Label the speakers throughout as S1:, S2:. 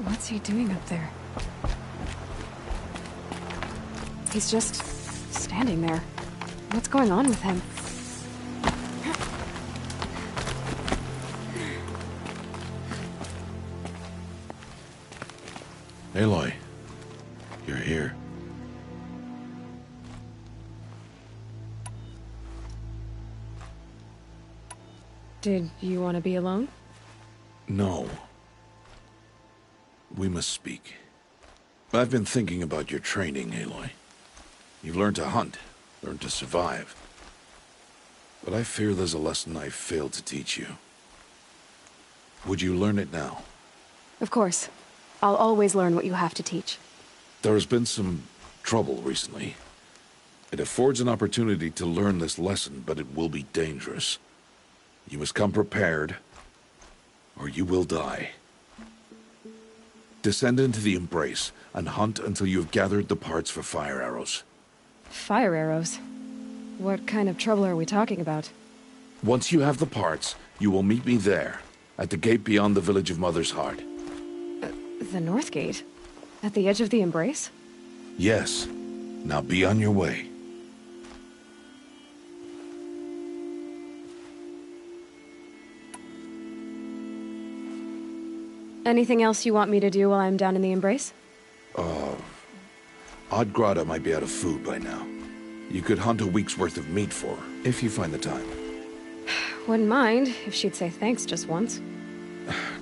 S1: What's he doing up there? He's just standing there. What's going on with him?
S2: Aloy, you're here.
S1: Did you want to be alone?
S2: No. We must speak. I've been thinking about your training, Aloy. You've learned to hunt, learned to survive. But I fear there's a lesson I failed to teach you. Would you learn it now?
S1: Of course. I'll always learn what you have to teach.
S2: There has been some trouble recently. It affords an opportunity to learn this lesson, but it will be dangerous. You must come prepared, or you will die. Descend into the Embrace, and hunt until you have gathered the parts for fire arrows.
S1: Fire arrows? What kind of trouble are we talking about?
S2: Once you have the parts, you will meet me there, at the gate beyond the village of Mother's Heart.
S1: The North Gate? At the edge of the Embrace?
S2: Yes. Now be on your way.
S1: Anything else you want me to do while I'm down in the Embrace?
S2: Odd Grata might be out of food by now. You could hunt a week's worth of meat for her, if you find the time.
S1: Wouldn't mind if she'd say thanks just once.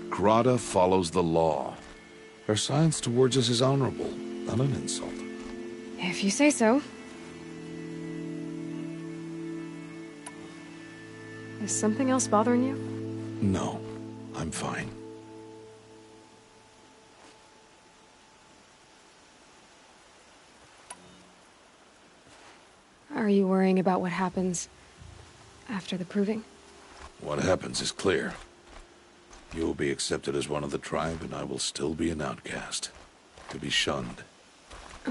S2: Grata follows the law. Her silence towards us is honorable, not an insult.
S1: If you say so. Is something else bothering you?
S2: No, I'm fine.
S1: Are you worrying about what happens after the proving?
S2: What happens is clear. You will be accepted as one of the tribe, and I will still be an outcast. To be shunned.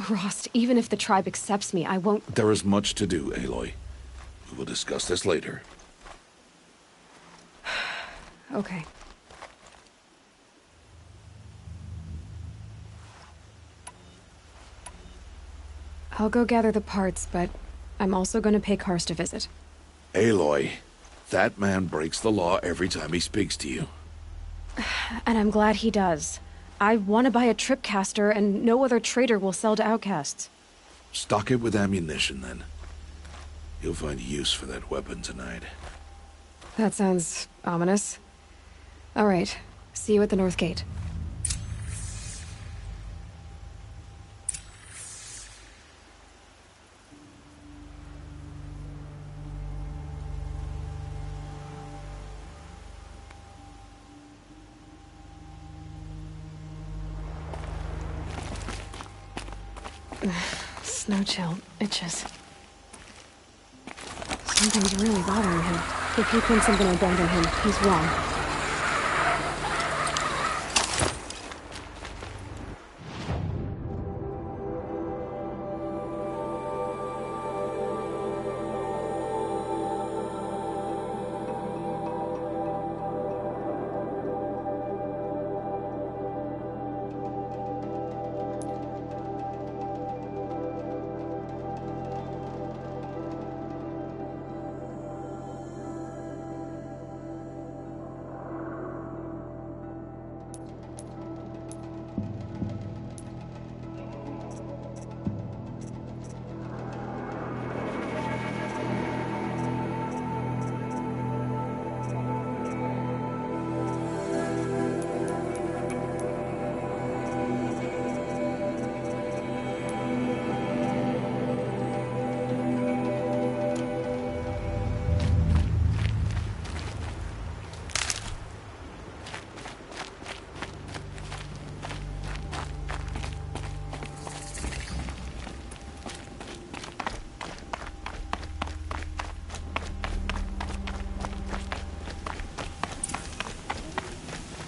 S1: Rost, even if the tribe accepts me, I won't—
S2: There is much to do, Aloy. We will discuss this later.
S1: Okay. I'll go gather the parts, but I'm also gonna pay Karst a visit.
S2: Aloy, that man breaks the law every time he speaks to you.
S1: And I'm glad he does. I want to buy a tripcaster, and no other trader will sell to outcasts.
S2: Stock it with ammunition, then. You'll find use for that weapon tonight.
S1: That sounds ominous. All right. See you at the North Gate. Snow chill itches. Something's really bothering him. If he thinks I'm gonna abandon him, he's wrong.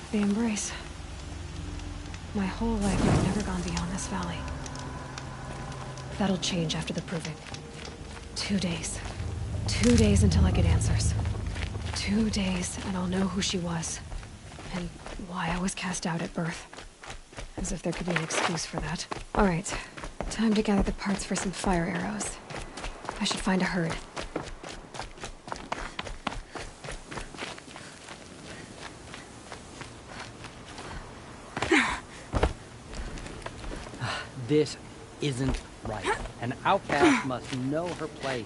S1: The Embrace. My whole life I've never gone beyond this valley. That'll change after the proving. 2 days. 2 days until I get answers. 2 days and I'll know who she was. And why I was cast out at birth. As if there could be an excuse for that. All right. Time to gather the parts for some fire arrows. I should find a herd.
S3: This isn't right. An outcast must know her place.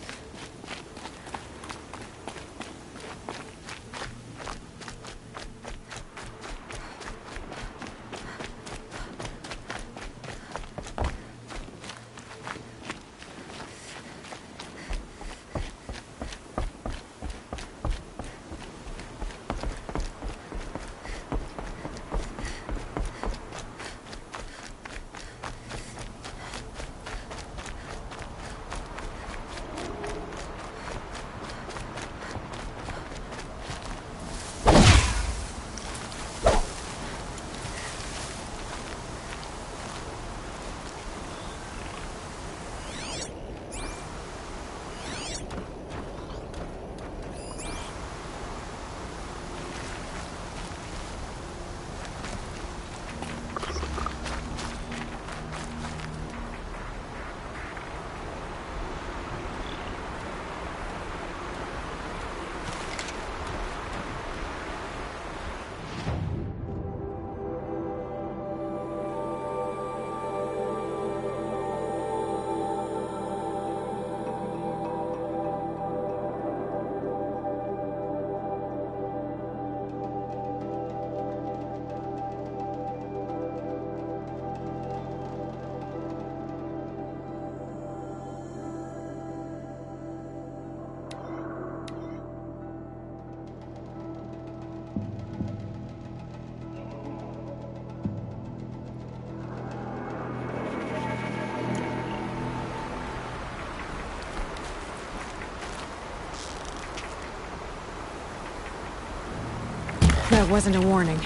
S1: That wasn't a warning.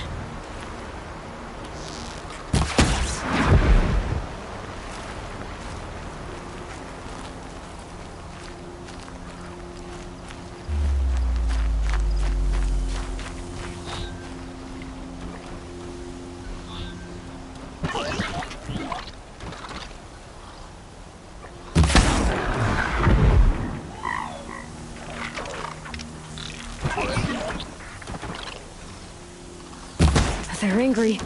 S1: They're angry.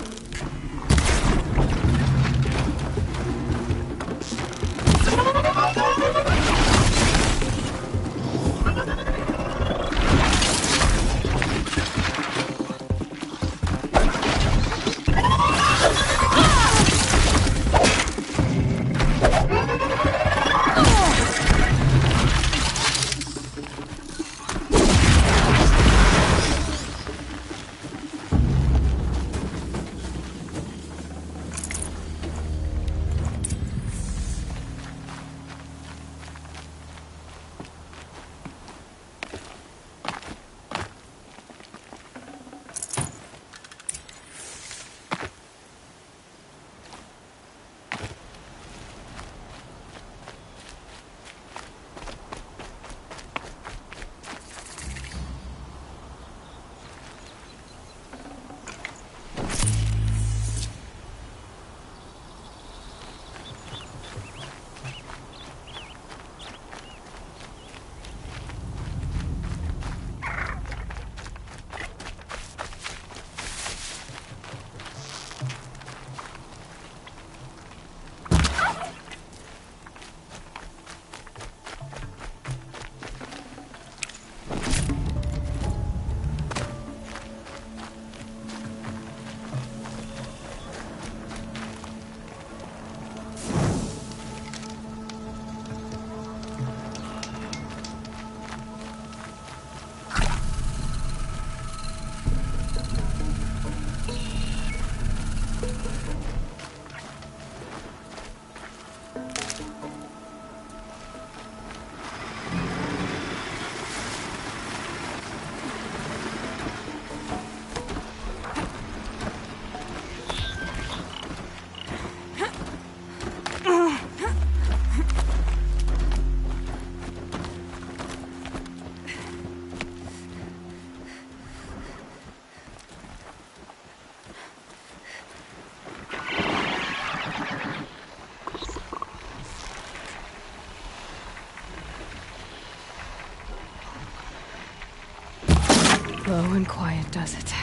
S1: Slow and quiet does it.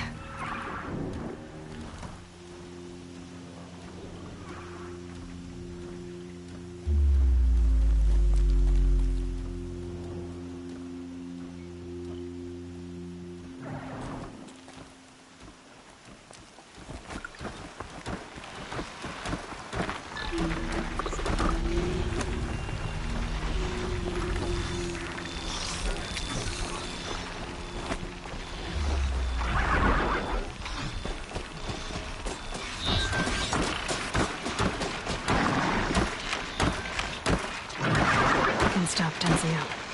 S1: Can stop tensing up.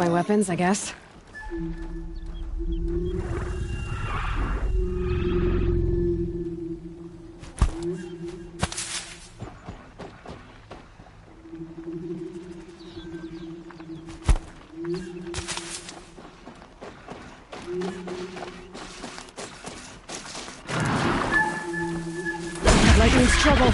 S1: my weapons, I guess. Lightning's trouble.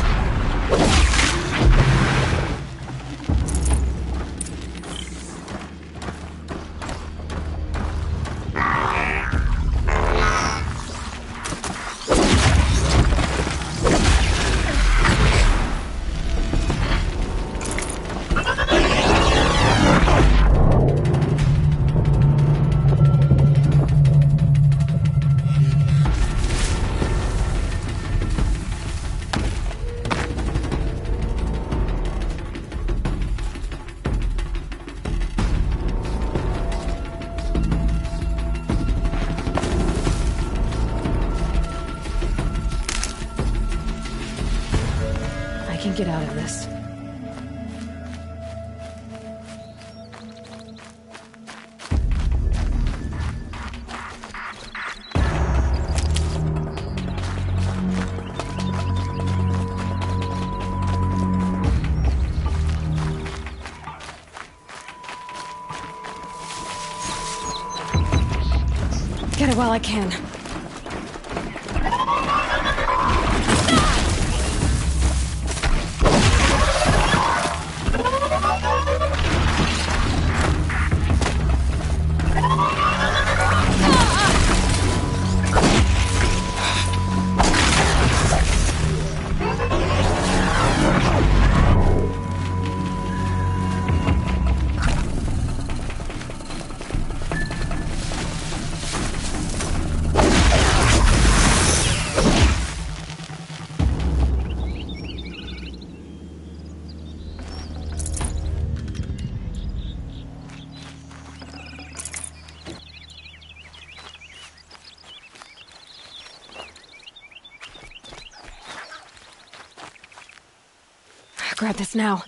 S1: I can get out of this. Get it while I can. Grab this now.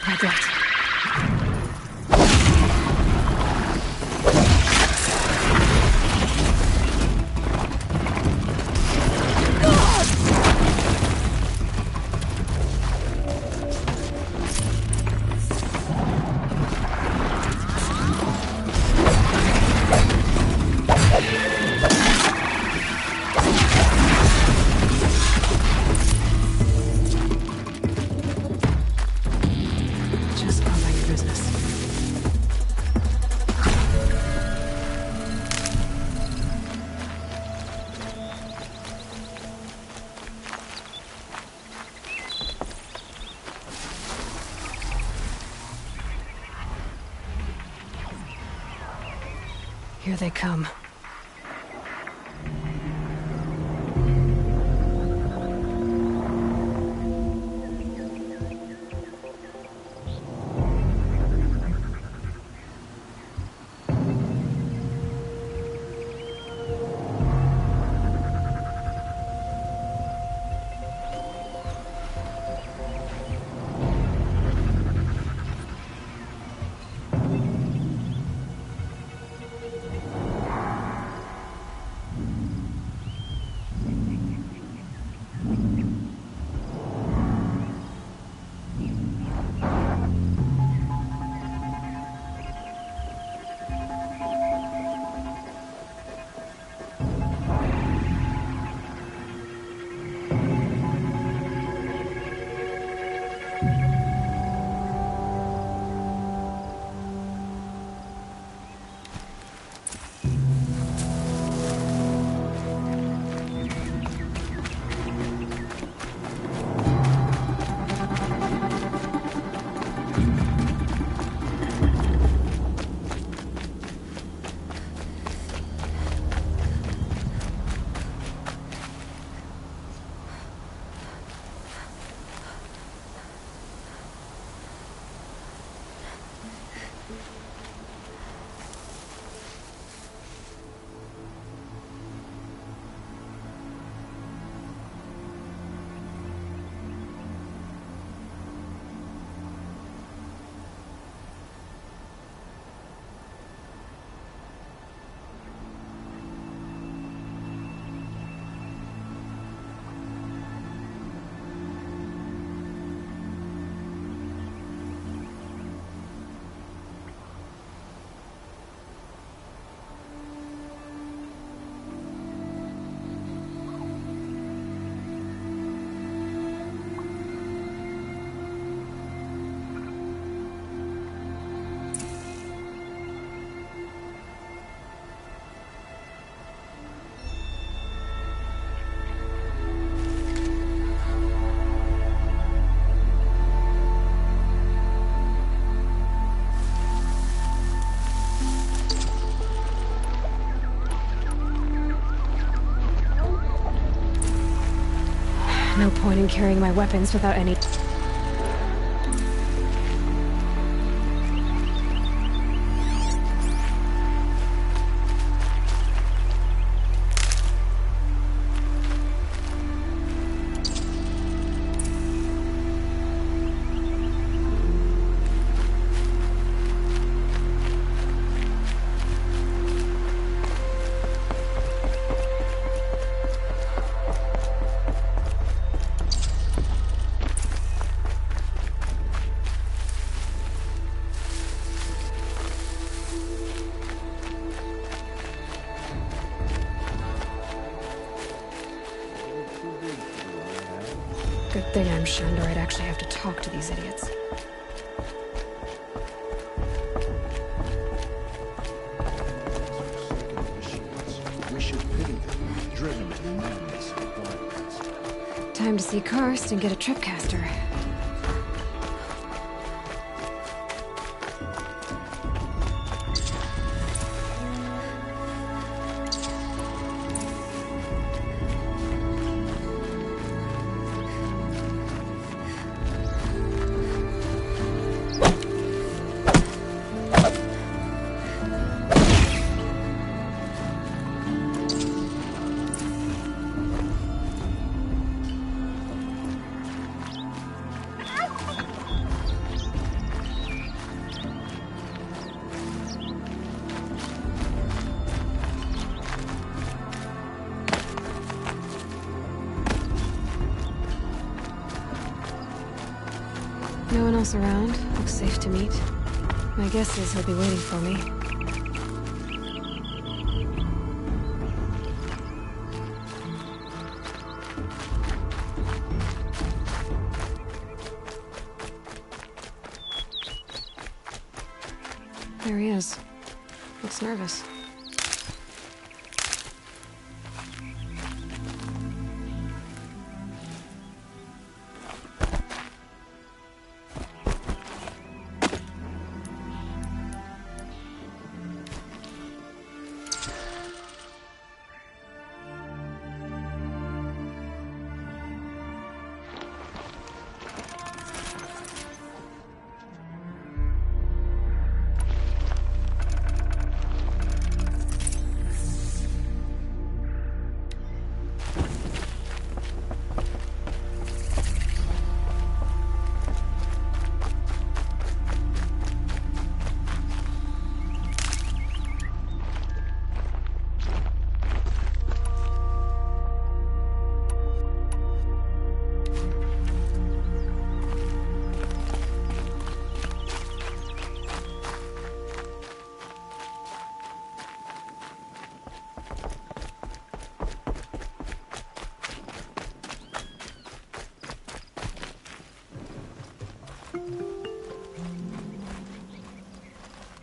S1: That's it. Just go about your business. Here they come. No point in carrying my weapons without any... Good thing I'm Shandor. I'd actually have to talk to these idiots.
S2: We should pity them, driven to madness and violence.
S1: Time to see Karst and get a tripcaster. No one else around. Looks safe to meet. My guess is he'll be waiting for me. There he is. Looks nervous.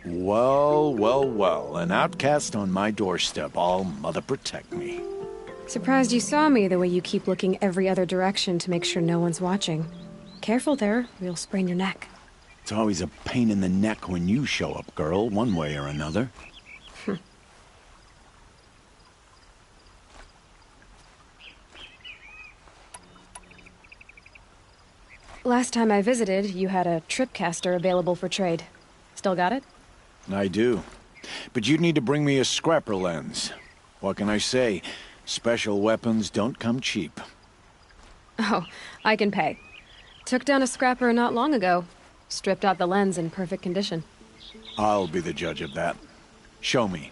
S4: Well, well, well. An outcast on my doorstep. All mother protect me.
S1: Surprised you saw me the way you keep looking every other direction to make sure no one's watching. Careful there, or you'll sprain your neck.
S4: It's always a pain in the neck when you show up, girl, one way or another.
S1: Last time I visited, you had a tripcaster available for trade. Still got it?
S4: I do. But you'd need to bring me a scrapper lens. What can I say? Special weapons don't come cheap.
S1: Oh, I can pay. Took down a scrapper not long ago. Stripped out the lens in perfect condition.
S4: I'll be the judge of that. Show me.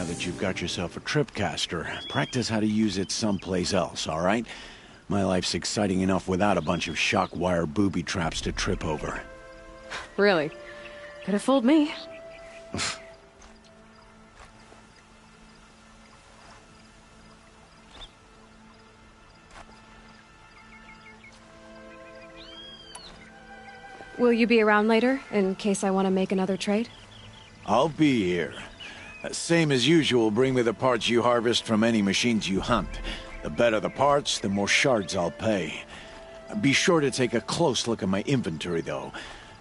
S4: now that you've got yourself a tripcaster, practice how to use it someplace else, all right? My life's exciting enough without a bunch of shock wire booby traps to trip over.
S1: Really? Could have fooled me. Will you be around later, in case I want to make another trade?
S4: I'll be here. Same as usual, bring me the parts you harvest from any machines you hunt. The better the parts, the more shards I'll pay. Be sure to take a close look at my inventory, though.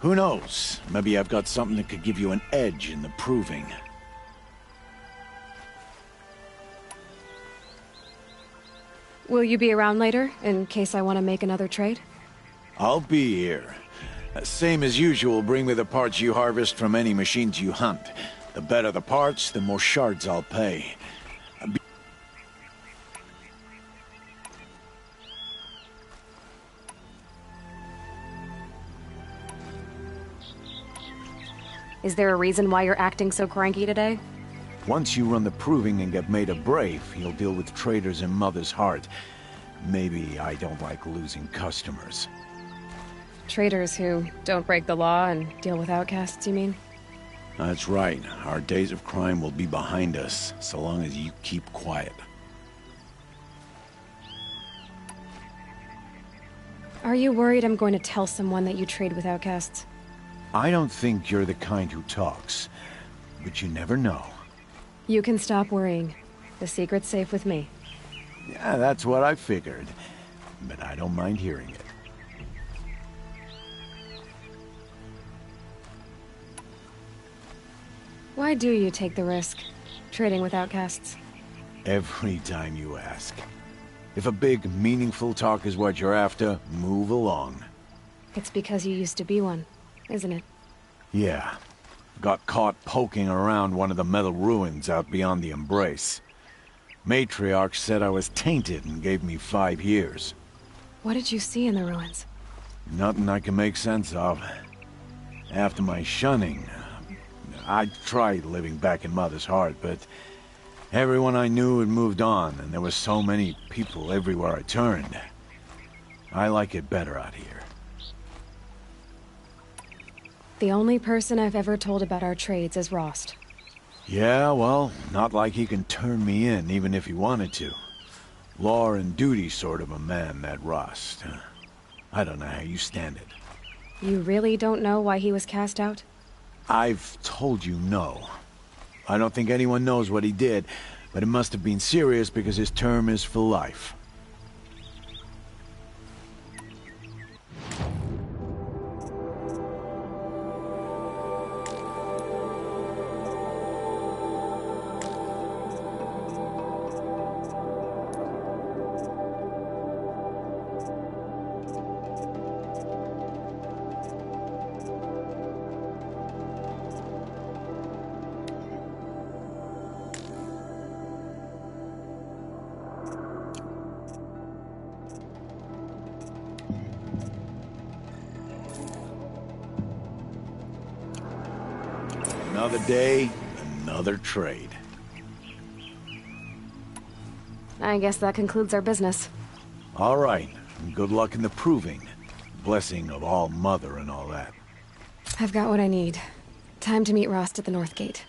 S4: Who knows? Maybe I've got something that could give you an edge in the proving.
S1: Will you be around later, in case I want to make another trade?
S4: I'll be here. Same as usual, bring me the parts you harvest from any machines you hunt. The better the parts, the more shards I'll pay.
S1: Is there a reason why you're acting so cranky today?
S4: Once you run the proving and get made a brave, you'll deal with traitors in Mother's Heart. Maybe I don't like losing customers.
S1: Traders who don't break the law and deal with outcasts, you mean?
S4: That's right. Our days of crime will be behind us, so long as you keep quiet.
S1: Are you worried I'm going to tell someone that you trade with outcasts?
S4: I don't think you're the kind who talks, but you never know.
S1: You can stop worrying. The secret's safe with me.
S4: Yeah, that's what I figured, but I don't mind hearing it.
S1: Why do you take the risk, trading with outcasts?
S4: Every time you ask. If a big, meaningful talk is what you're after, move along.
S1: It's because you used to be one, isn't it?
S4: Yeah. Got caught poking around one of the metal ruins out beyond the Embrace. Matriarch said I was tainted and gave me 5 years.
S1: What did you see in the ruins?
S4: Nothing I can make sense of. After my shunning, I tried living back in Mother's Heart, but everyone I knew had moved on, and there were so many people everywhere I turned. I like it better out here.
S1: The only person I've ever told about our trades is Rost.
S4: Yeah, well, not like he can turn me in, even if he wanted to. Law and duty sort of a man, that Rost. I don't know how you stand it.
S1: You really don't know why he was cast out?
S4: I've told you no. I don't think anyone knows what he did, but it must have been serious because his term is for life. Another day, another trade.
S1: I guess that concludes our business.
S4: All right, and good luck in the proving. Blessing of All Mother and all that.
S1: I've got what I need. Time to meet Rost at the North Gate.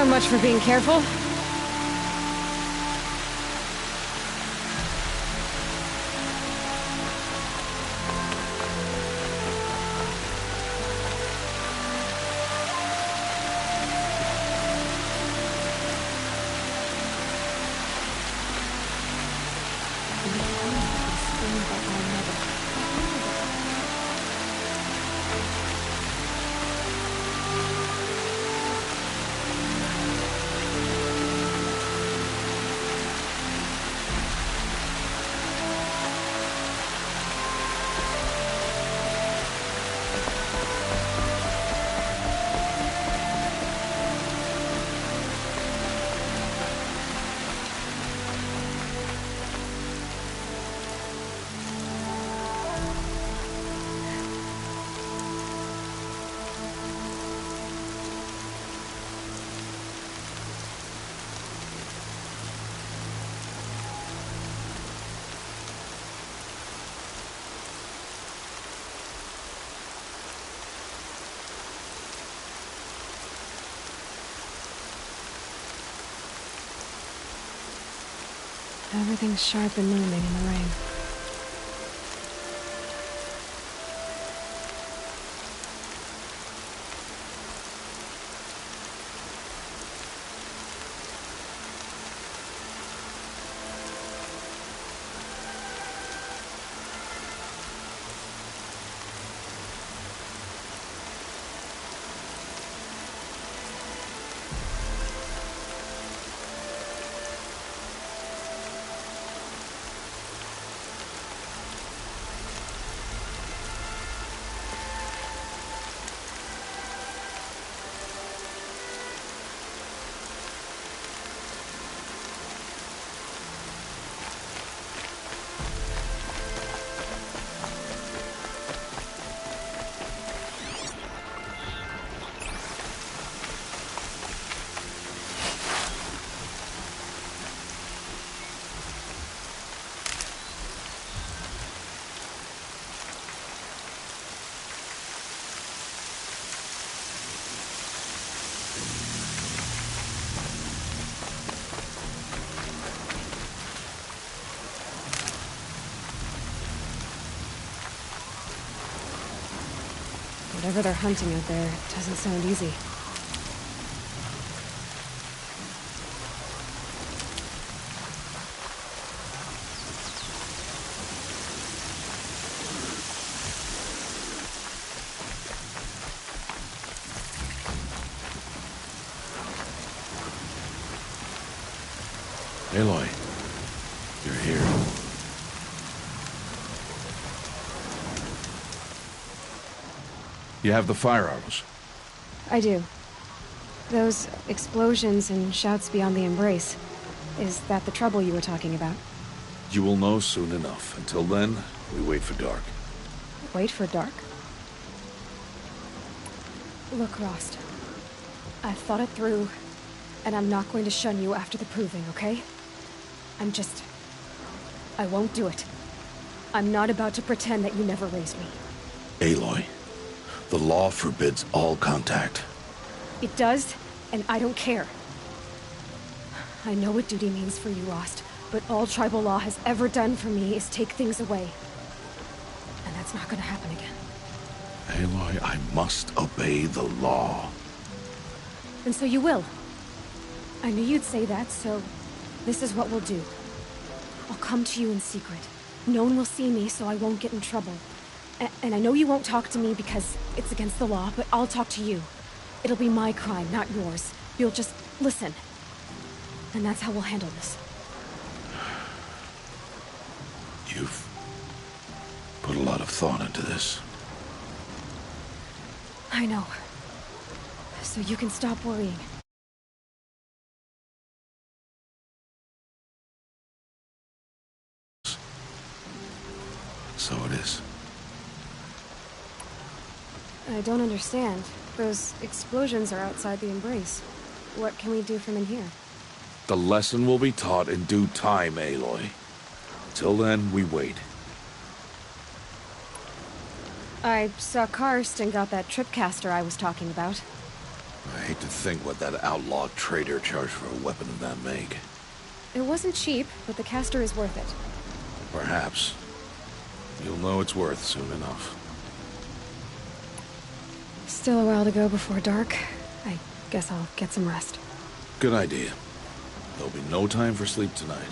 S1: So much for being careful. Everything's sharp and looming in the rain. Whatever they're hunting out there, it doesn't sound easy.
S2: Aloy, you're here. You have the fire arrows.
S1: I do. Those explosions and shouts beyond the embrace. Is that the trouble you were talking about?
S2: You will know soon enough. Until then, we wait for dark.
S1: Wait for dark? Look, Rost. I've thought it through, and I'm not going to shun you after the proving, okay? I won't do it. I'm not about to pretend that you never raised me.
S2: Aloy, the law forbids all contact.
S1: It does, and I don't care. I know what duty means for you, Rost, but all tribal law has ever done for me is take things away. And that's not gonna happen again.
S2: Aloy, I must obey the law.
S1: And so you will. I knew you'd say that, so this is what we'll do. I'll come to you in secret. No one will see me, so I won't get in trouble. And I know you won't talk to me because it's against the law, but I'll talk to you. It'll be my crime, not yours. You'll just listen. And that's how we'll handle this.
S2: You've put a lot of thought into this.
S1: I know. So you can stop worrying.
S2: So it is.
S1: I don't understand. Those explosions are outside the embrace. What can we do from in here?
S2: The lesson will be taught in due time, Aloy. Till then, we wait.
S1: I saw Karst and got that tripcaster I was talking about.
S2: I hate to think what that outlaw trader charged for a weapon of that make.
S1: It wasn't cheap, but the caster is worth it.
S2: Perhaps. You'll know it's worth soon enough.
S1: Still a while to go before dark. I guess I'll get some rest.
S2: Good idea. There'll be no time for sleep tonight.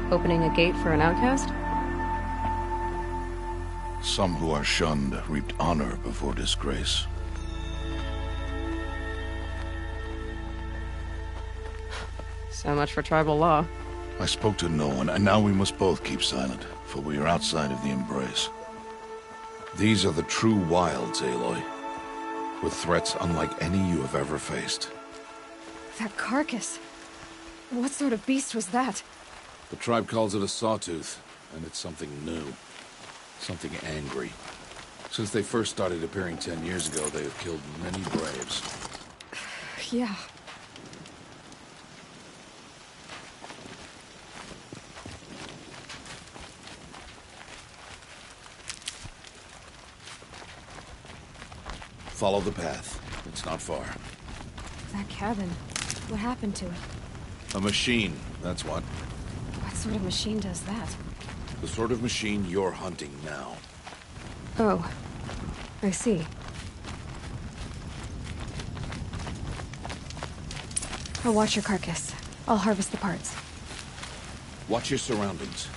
S1: Opening a gate for an outcast?
S2: Some who are shunned reaped honor before disgrace.
S1: So much for tribal law.
S2: I spoke to no one, and now we must both keep silent, for we are outside of the Embrace. These are the true wilds, Aloy, with threats unlike any you have ever faced.
S1: That carcass. What sort of beast was that?
S2: The tribe calls it a sawtooth, and it's something new. Something angry. Since they first started appearing 10 years ago, they have killed many braves.
S1: Yeah.
S2: Follow the path. It's not far.
S1: That cabin. What happened to it?
S2: A machine, that's what.
S1: What sort of machine does that?
S2: The sort of machine you're hunting now.
S1: Oh. I see. I'll watch your carcass. I'll harvest the parts.
S2: Watch your surroundings.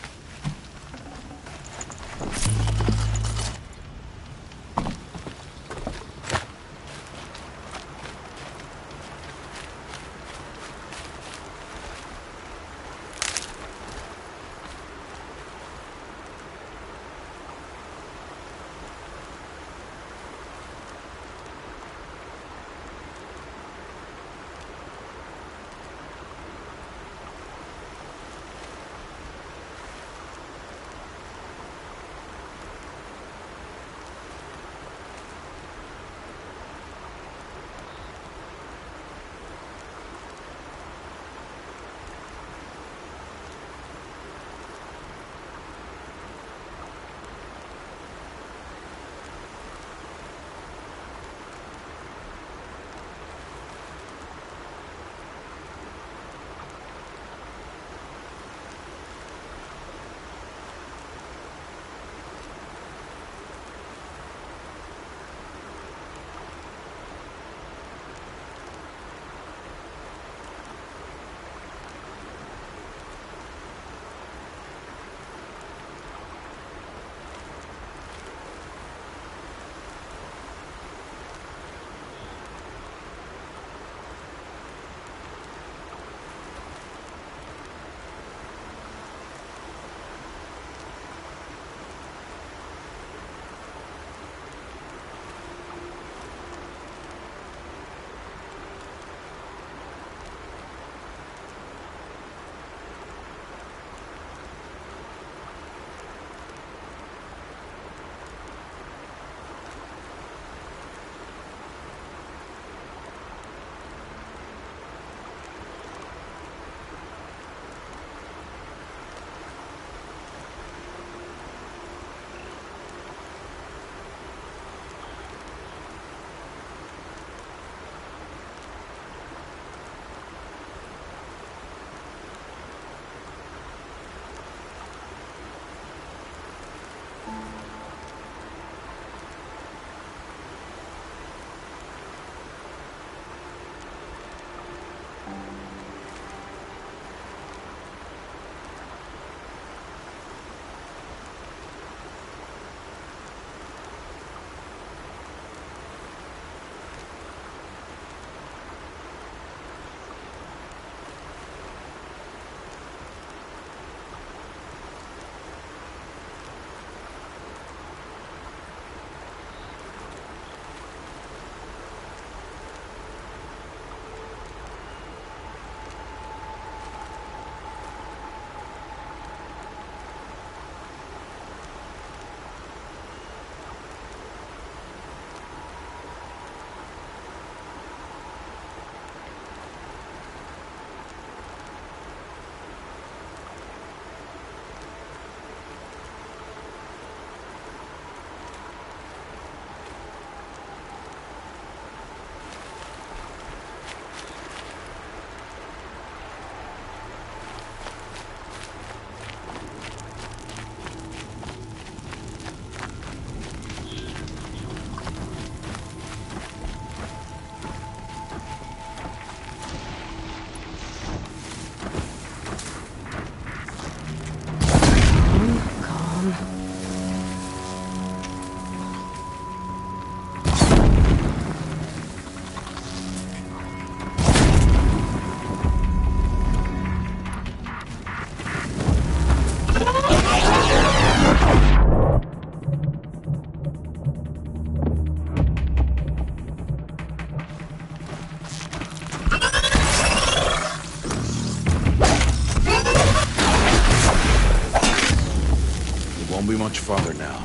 S2: be much farther now.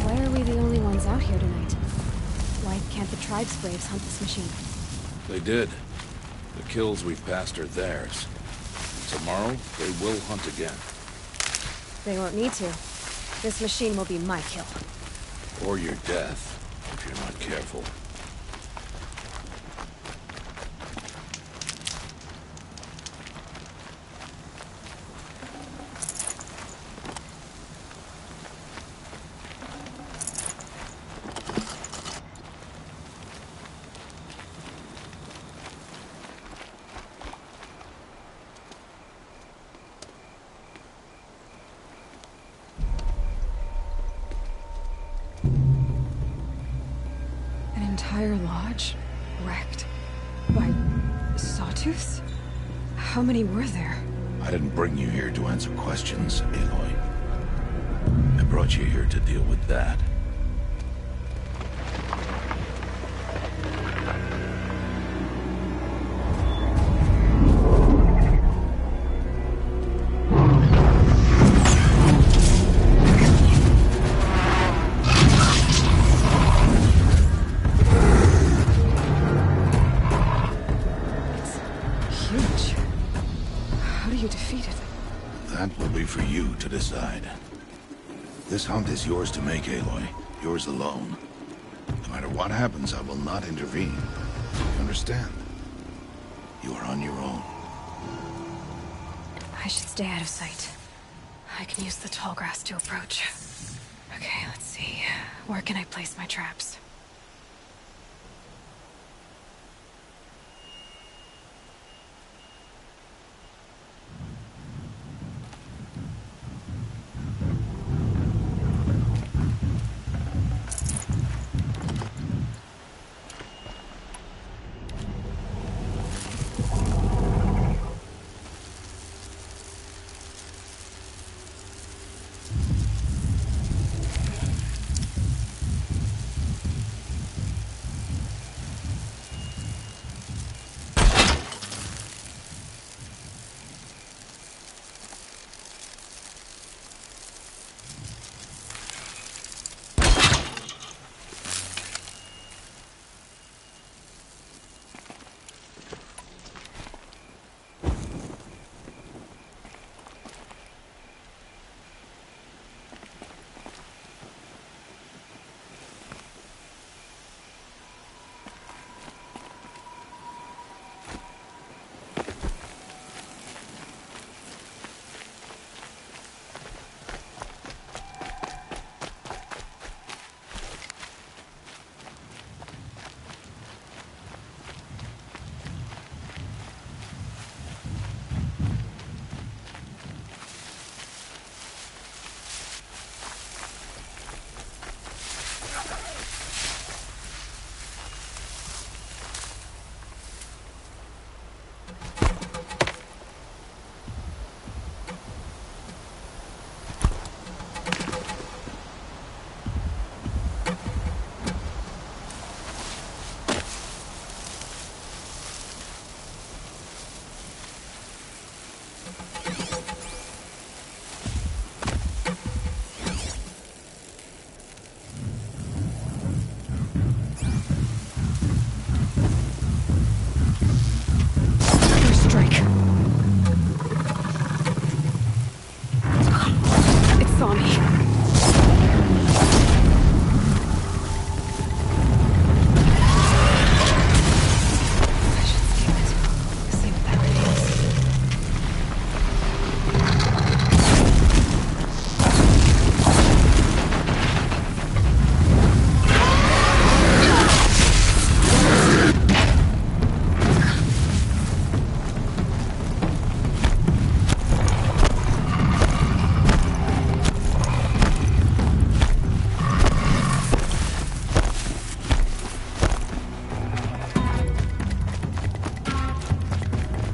S1: Why are we the only ones out here tonight? Why can't the tribe's braves hunt this machine?
S2: They did. The kills we've passed are theirs. Tomorrow, they will hunt again.
S1: They won't need to. This machine will be my kill.
S2: Or your death, if you're not careful.
S1: Entire lodge wrecked by sawtooths? How many were there?
S2: I didn't bring you here to answer questions, Aloy. I brought you here to deal with that. That will be for you to decide. This hunt is yours to make, Aloy. Yours alone. No matter what happens, I will not intervene. You understand? You are on your own.
S1: I should stay out of sight. I can use the tall grass to approach. Okay, let's see. Where can I place my traps?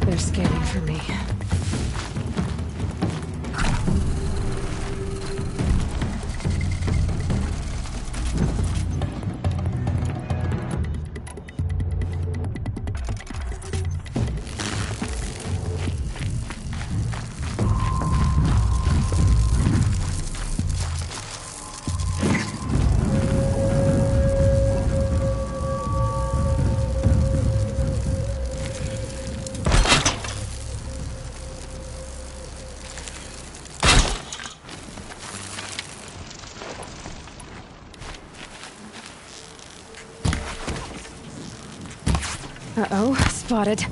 S1: They're scanning for me. Uh-oh, spotted.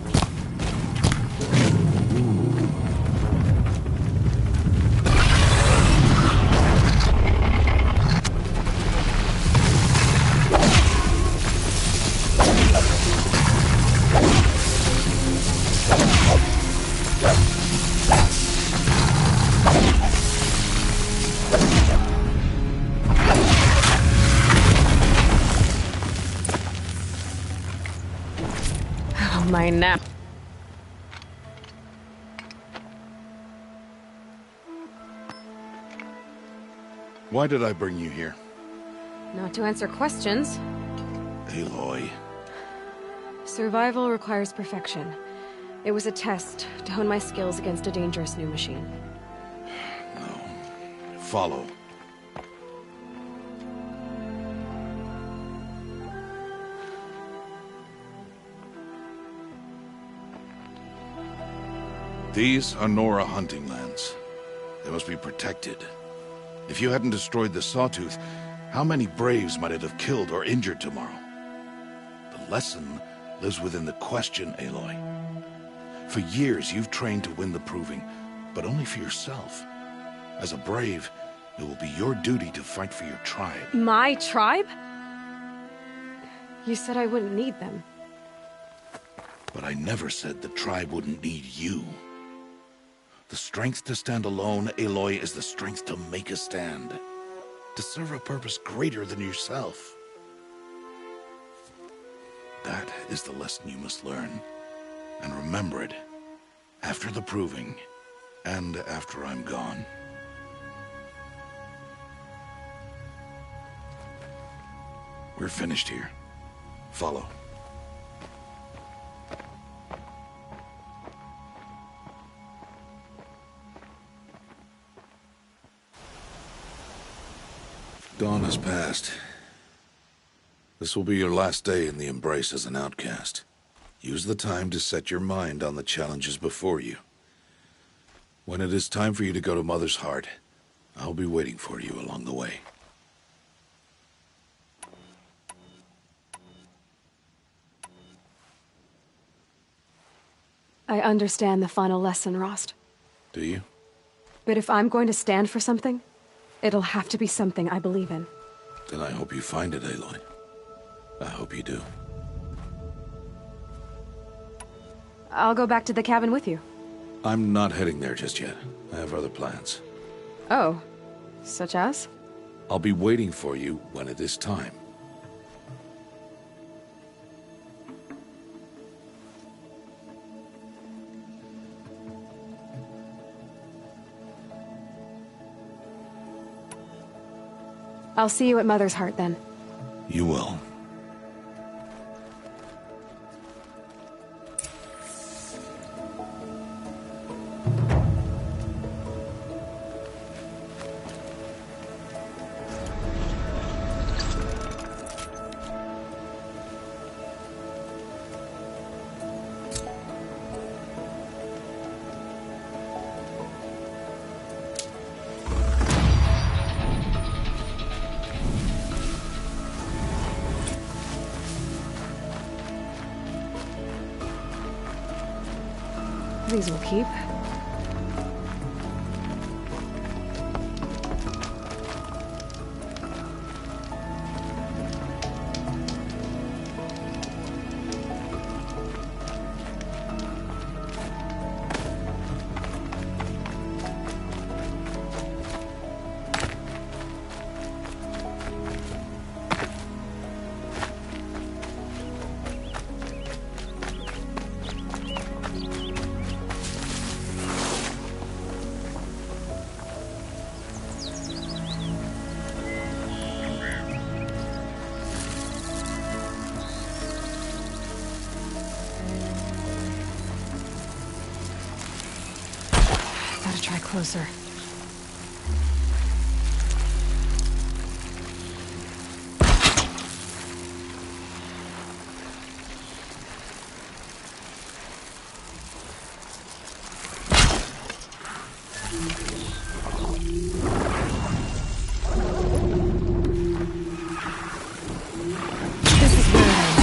S1: Oh, my nap.
S2: Why did I bring you here?
S1: Not to answer questions.
S2: Aloy.
S1: Survival requires perfection. It was a test to hone my skills against a dangerous new machine.
S2: No. Follow. These are Nora hunting lands. They must be protected. If you hadn't destroyed the Sawtooth, how many Braves might it have killed or injured tomorrow? The lesson lives within the question, Aloy. For years, you've trained to win the Proving, but only for yourself. As a Brave, it will be your duty to fight for your tribe.
S1: My tribe? You said I wouldn't need them.
S2: But I never said the tribe wouldn't need you. The strength to stand alone, Aloy, is the strength to make a stand. To serve a purpose greater than yourself. That is the lesson you must learn. And remember it. After the Proving. And after I'm gone. We're finished here. Follow. Dawn has passed. This will be your last day in the Embrace as an outcast. Use the time to set your mind on the challenges before you. When it is time for you to go to Mother's Heart, I'll be waiting for you along the way.
S1: I understand the final lesson, Rost.
S2: Do you?
S1: But if I'm going to stand for something, it'll have to be something I believe in.
S2: Then I hope you find it, Aloy. I hope you do.
S1: I'll go back to the cabin with you.
S2: I'm not heading there just yet. I have other plans.
S1: Oh. Such as?
S2: I'll be waiting for you when it is time.
S1: I'll see you at Mother's Heart then.
S2: You will.
S1: These will keep. Gotta try closer. This is where it ends.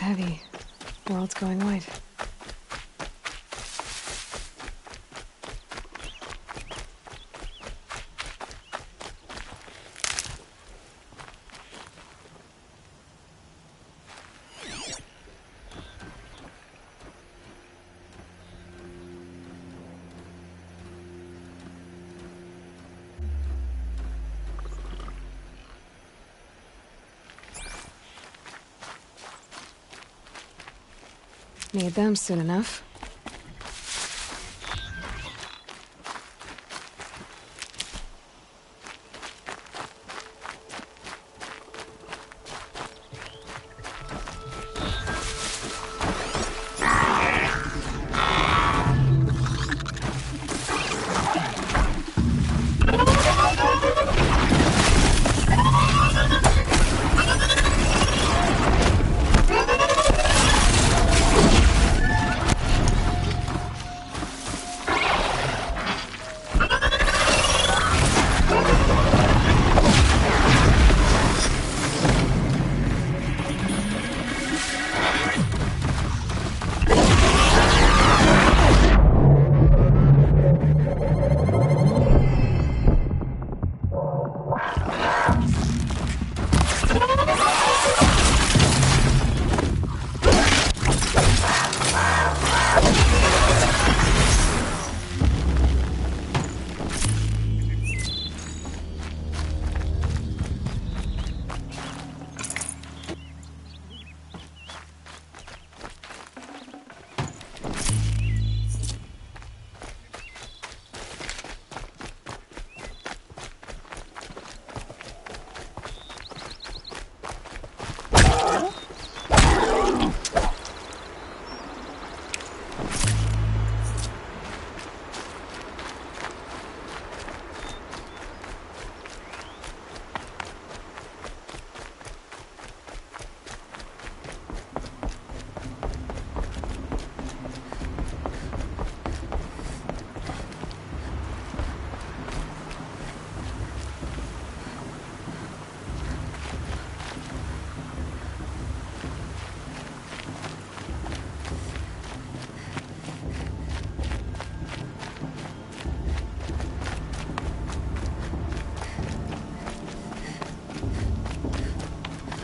S1: heavy. World's going white. Need them soon enough.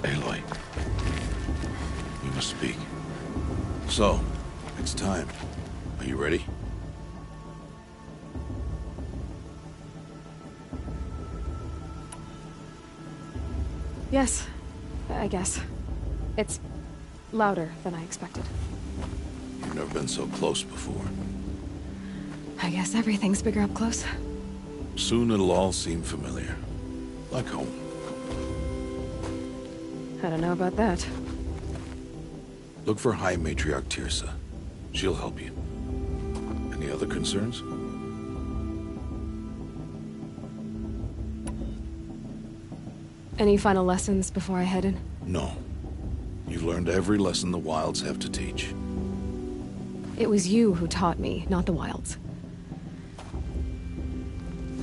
S2: Aloy. We must speak. So, it's time. Are you ready?
S1: Yes, I guess. It's louder than I expected.
S2: You've never been so close before.
S1: I guess everything's bigger up close.
S2: Soon it'll all seem familiar. Like home.
S1: I don't know about that.
S2: Look for High Matriarch Teersa. She'll help you. Any other concerns?
S1: Any final lessons before I head in?
S2: No. You've learned every lesson the Wilds have to teach.
S1: It was you who taught me, not the Wilds.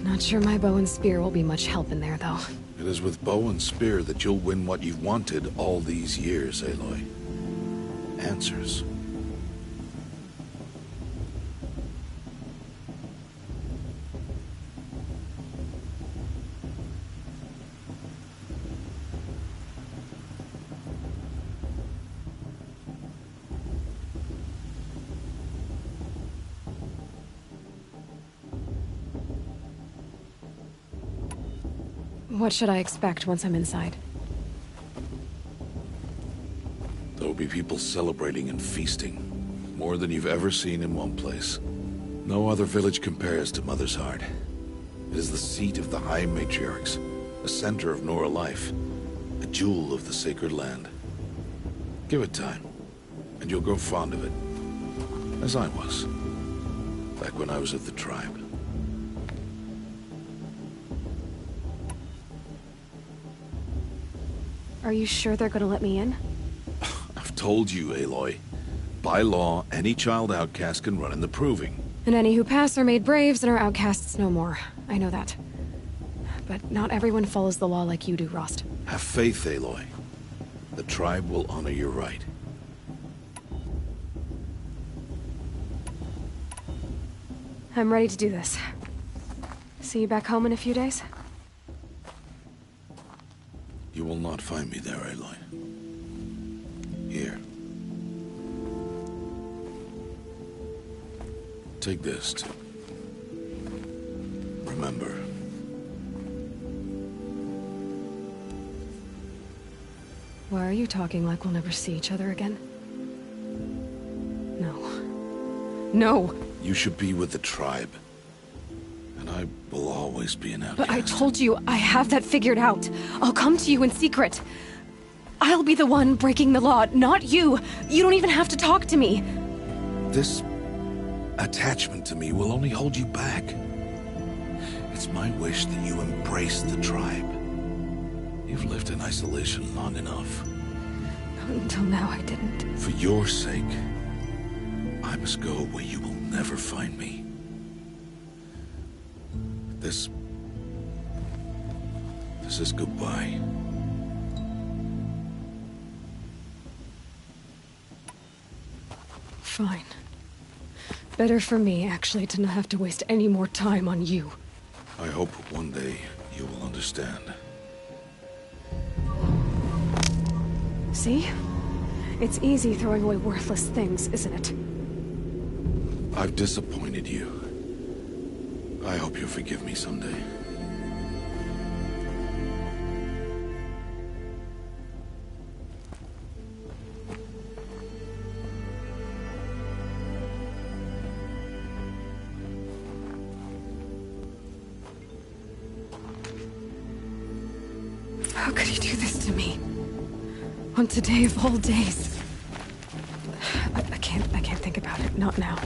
S1: Not sure my bow and spear will be much help in there, though.
S2: It is with bow and spear that you'll win what you've wanted all these years, Aloy. Answers.
S1: What should I expect once I'm inside?
S2: There will be people celebrating and feasting. More than you've ever seen in one place. No other village compares to Mother's Heart. It is the seat of the High Matriarchs, a center of Nora life, a jewel of the sacred land. Give it time, and you'll grow fond of it. As I was, back when I was of the tribe.
S1: Are you sure they're gonna let me in?
S2: I've told you, Aloy. By law, any child outcast can run in the Proving.
S1: And any who pass are made braves and are outcasts no more. I know that. But not everyone follows the law like you do, Rost.
S2: Have faith, Aloy. The tribe will honor your right.
S1: I'm ready to do this. See you back home in a few days?
S2: You will not find me there, Aloy. Here. Take this to remember.
S1: Why are you talking like we'll never see each other again? No. No!
S2: You should be with the tribe. And I will always be an outcast.
S1: But I told you, I have that figured out. I'll come to you in secret. I'll be the one breaking the law, not you. You don't even have to talk to me.
S2: This attachment to me will only hold you back. It's my wish that you embrace the tribe. You've lived in isolation long enough.
S1: Until now, I didn't.
S2: For your sake, I must go where you will never find me. This is goodbye.
S1: Fine. Better for me, actually, to not have to waste any more time on you.
S2: I hope one day you will understand.
S1: See? It's easy throwing away worthless things, isn't it?
S2: I've disappointed you. I hope you'll forgive me someday.
S1: How could you do this to me? On today of all days. I can't think about it. Not now.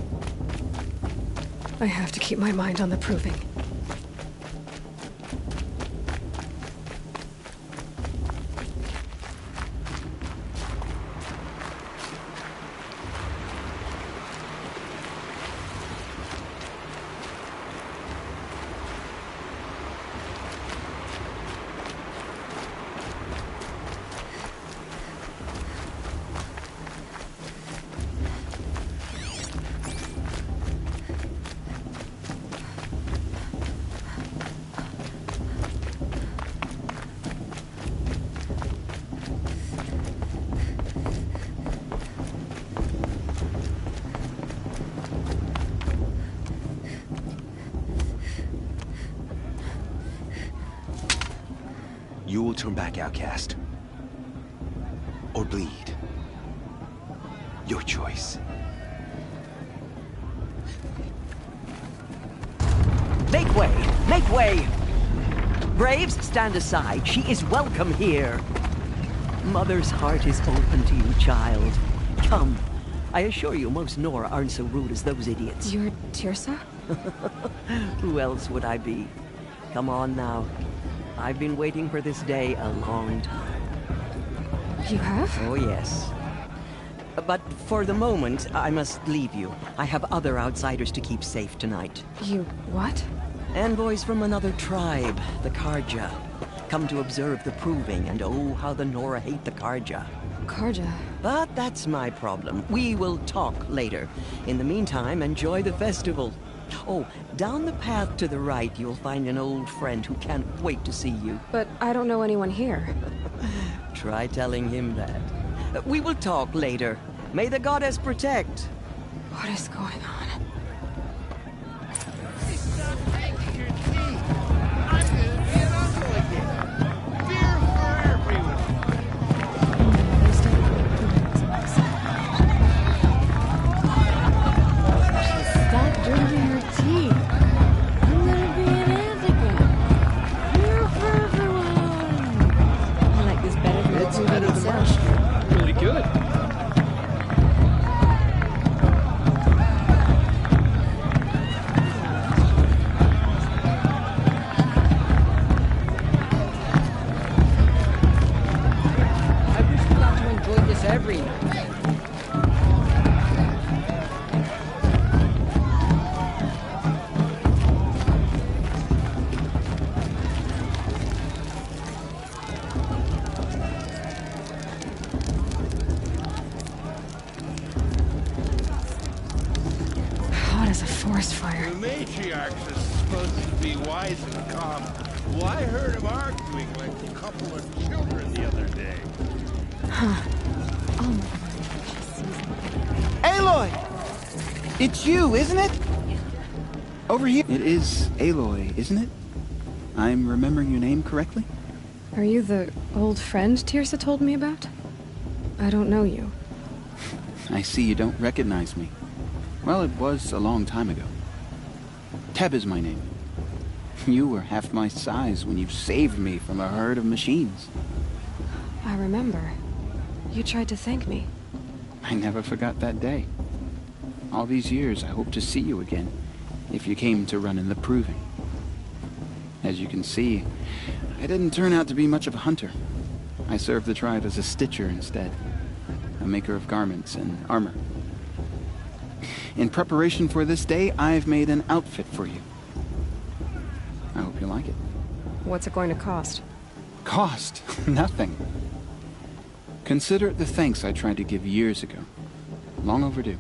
S1: I have to keep my mind on the proving.
S5: You will turn back, outcast. Or bleed. Your choice.
S6: Make way! Make way! Braves, stand aside. She is welcome here. Mother's heart is open to you, child. Come. I assure you, most Nora aren't so rude as those idiots.
S1: You're Teersa?
S6: Who else would I be? Come on now. I've been waiting for this day a long time.
S1: You have?
S6: Oh, yes. But for the moment, I must leave you. I have other outsiders to keep safe tonight.
S1: You what?
S6: Envoys from another tribe, the Carja. Come to observe the proving, and oh, how the Nora hate the Carja.
S1: Carja.
S6: But that's my problem. We will talk later. In the meantime, enjoy the festival. Oh, down the path to the right, you'll find an old friend who can't wait to see you.
S1: But I don't know anyone here.
S6: Try telling him that. We will talk later. May the goddess protect.
S1: What is going on?
S7: Stop drinking your tea. I'm gonna be an Ithaca. Here for everyone. I like this better than
S8: It's better than Marsh. Really good.
S1: was a forest fire.
S8: The matriarchs are supposed to be wise and calm. Well, I heard them arguing like a couple of children the other day.
S1: Oh my.
S9: Aloy! It's you, isn't it? Over here. It is Aloy, isn't it? I'm remembering your name correctly?
S1: Are you the old friend Tirsa told me about? I don't know you.
S9: I see you don't recognize me. Well, it was a long time ago. Teb is my name. You were half my size when you saved me from a herd of machines.
S1: I remember. You tried to thank me.
S9: I never forgot that day. All these years, I hope to see you again, if you came to run in the Proving. As you can see, I didn't turn out to be much of a hunter. I served the tribe as a stitcher instead, a maker of garments and armor. In preparation for this day, I've made an outfit for you. I hope you like it.
S1: What's it going to cost?
S9: Cost? Nothing. Consider it the thanks I tried to give years ago. Long overdue.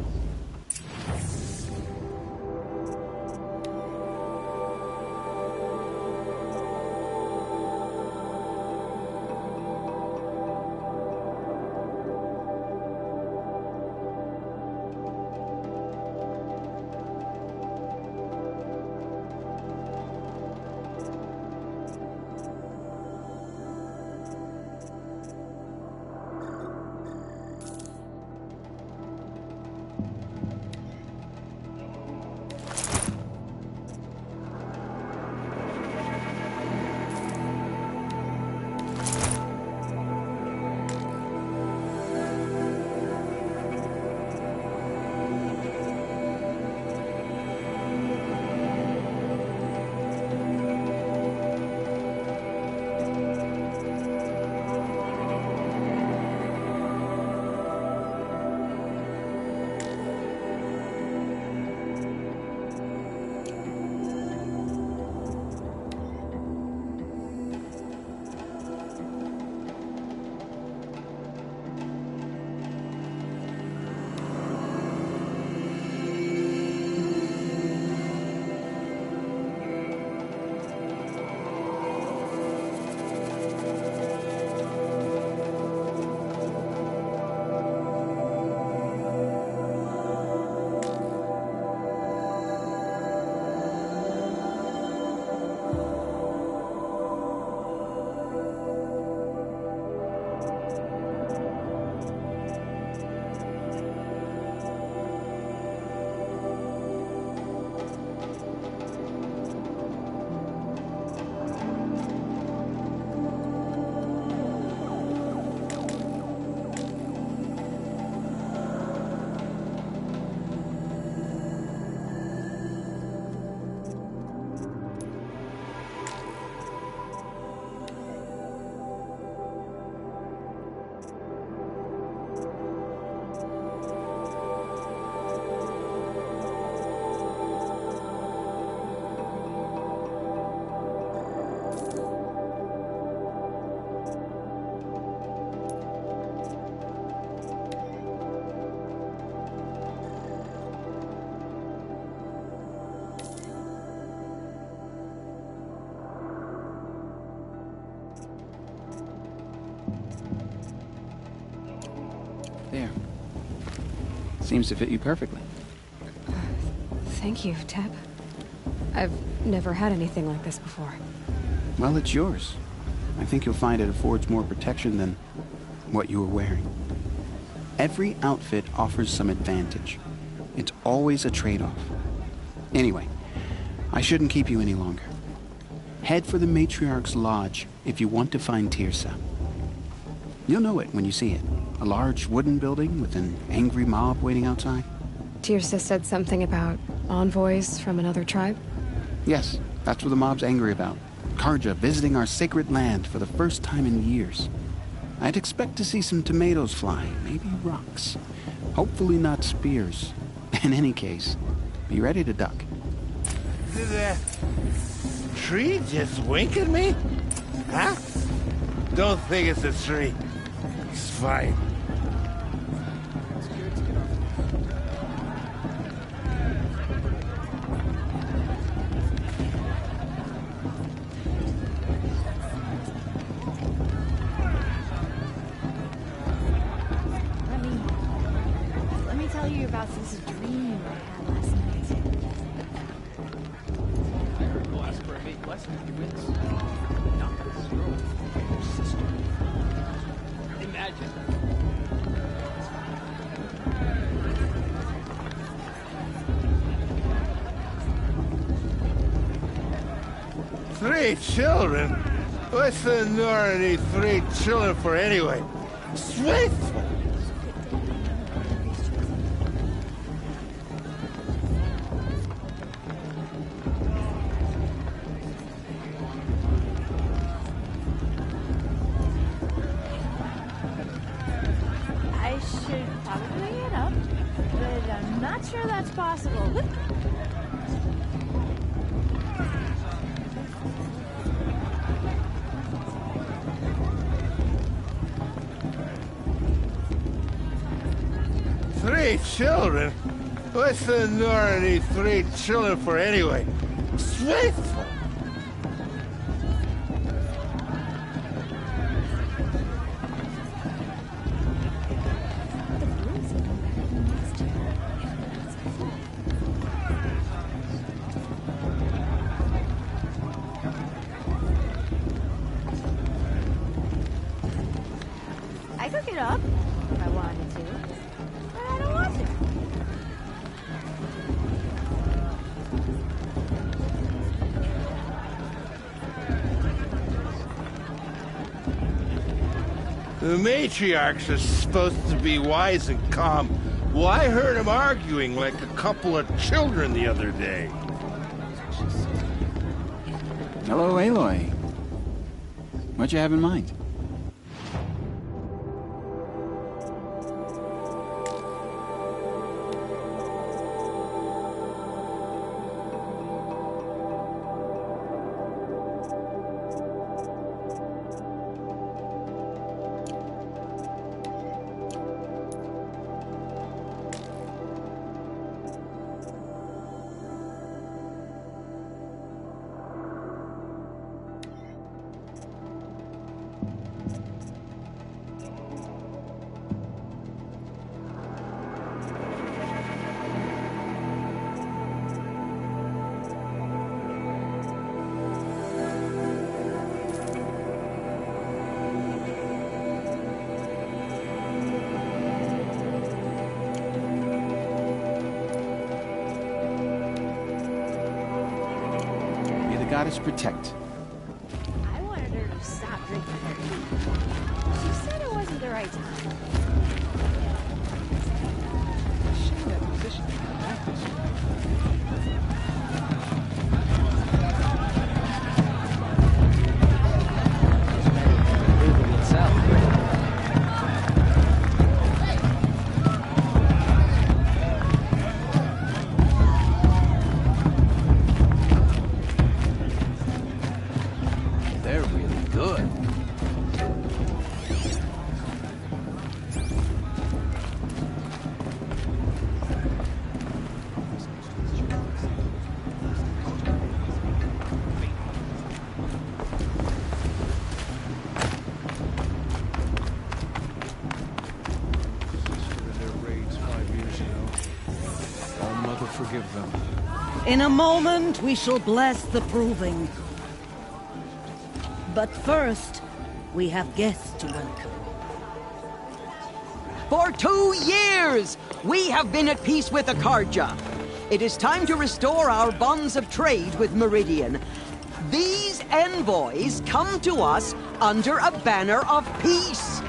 S9: There. Seems to fit you perfectly.
S1: Thank you, Teb. I've never had anything like this before.
S9: Well, it's yours. I think you'll find it affords more protection than what you were wearing. Every outfit offers some advantage. It's always a trade-off. Anyway, I shouldn't keep you any longer. Head for the Matriarch's Lodge if you want to find Tirsa. You'll know it when you see it. A large wooden building with an angry mob waiting outside.
S1: Tirsa said something about envoys from another tribe?
S9: Yes, that's what the mob's angry about. Karja visiting our sacred land for the first time in years. I'd expect to see some tomatoes fly, maybe rocks. Hopefully not spears. In any case, be ready to duck.
S8: Did that tree just wink at me? Huh? Don't think it's a tree. It's fine.
S7: tell you about this dream I had last night.
S5: We'll ask for a big blessing if he wins. Not this girl, your sister. Imagine.
S8: Three children? What's the authority three children for anyway? Switchful!
S7: I should probably get up, but I'm not sure that's possible.
S8: Three children? What's the authority three children for anyway? Switchful!
S7: I could get up if I wanted to, but I don't want to.
S8: The matriarchs are supposed to be wise and calm. Well, I heard them arguing like a couple of children the other day.
S9: Hello, Aloy. What you have in mind? May the goddess protect.
S7: I wanted her to stop drinking her tea. She said it wasn't the right time.
S5: That musician can practice.
S3: Moving itself.
S5: They're really good.
S10: Their raids 5 years ago. All Mother forgive them.
S11: In a moment, we shall bless the proving. But first, we have guests to welcome.
S6: For 2 years, we have been at peace with Akarja. It is time to restore our bonds of trade with Meridian. These envoys come to us under a banner of peace.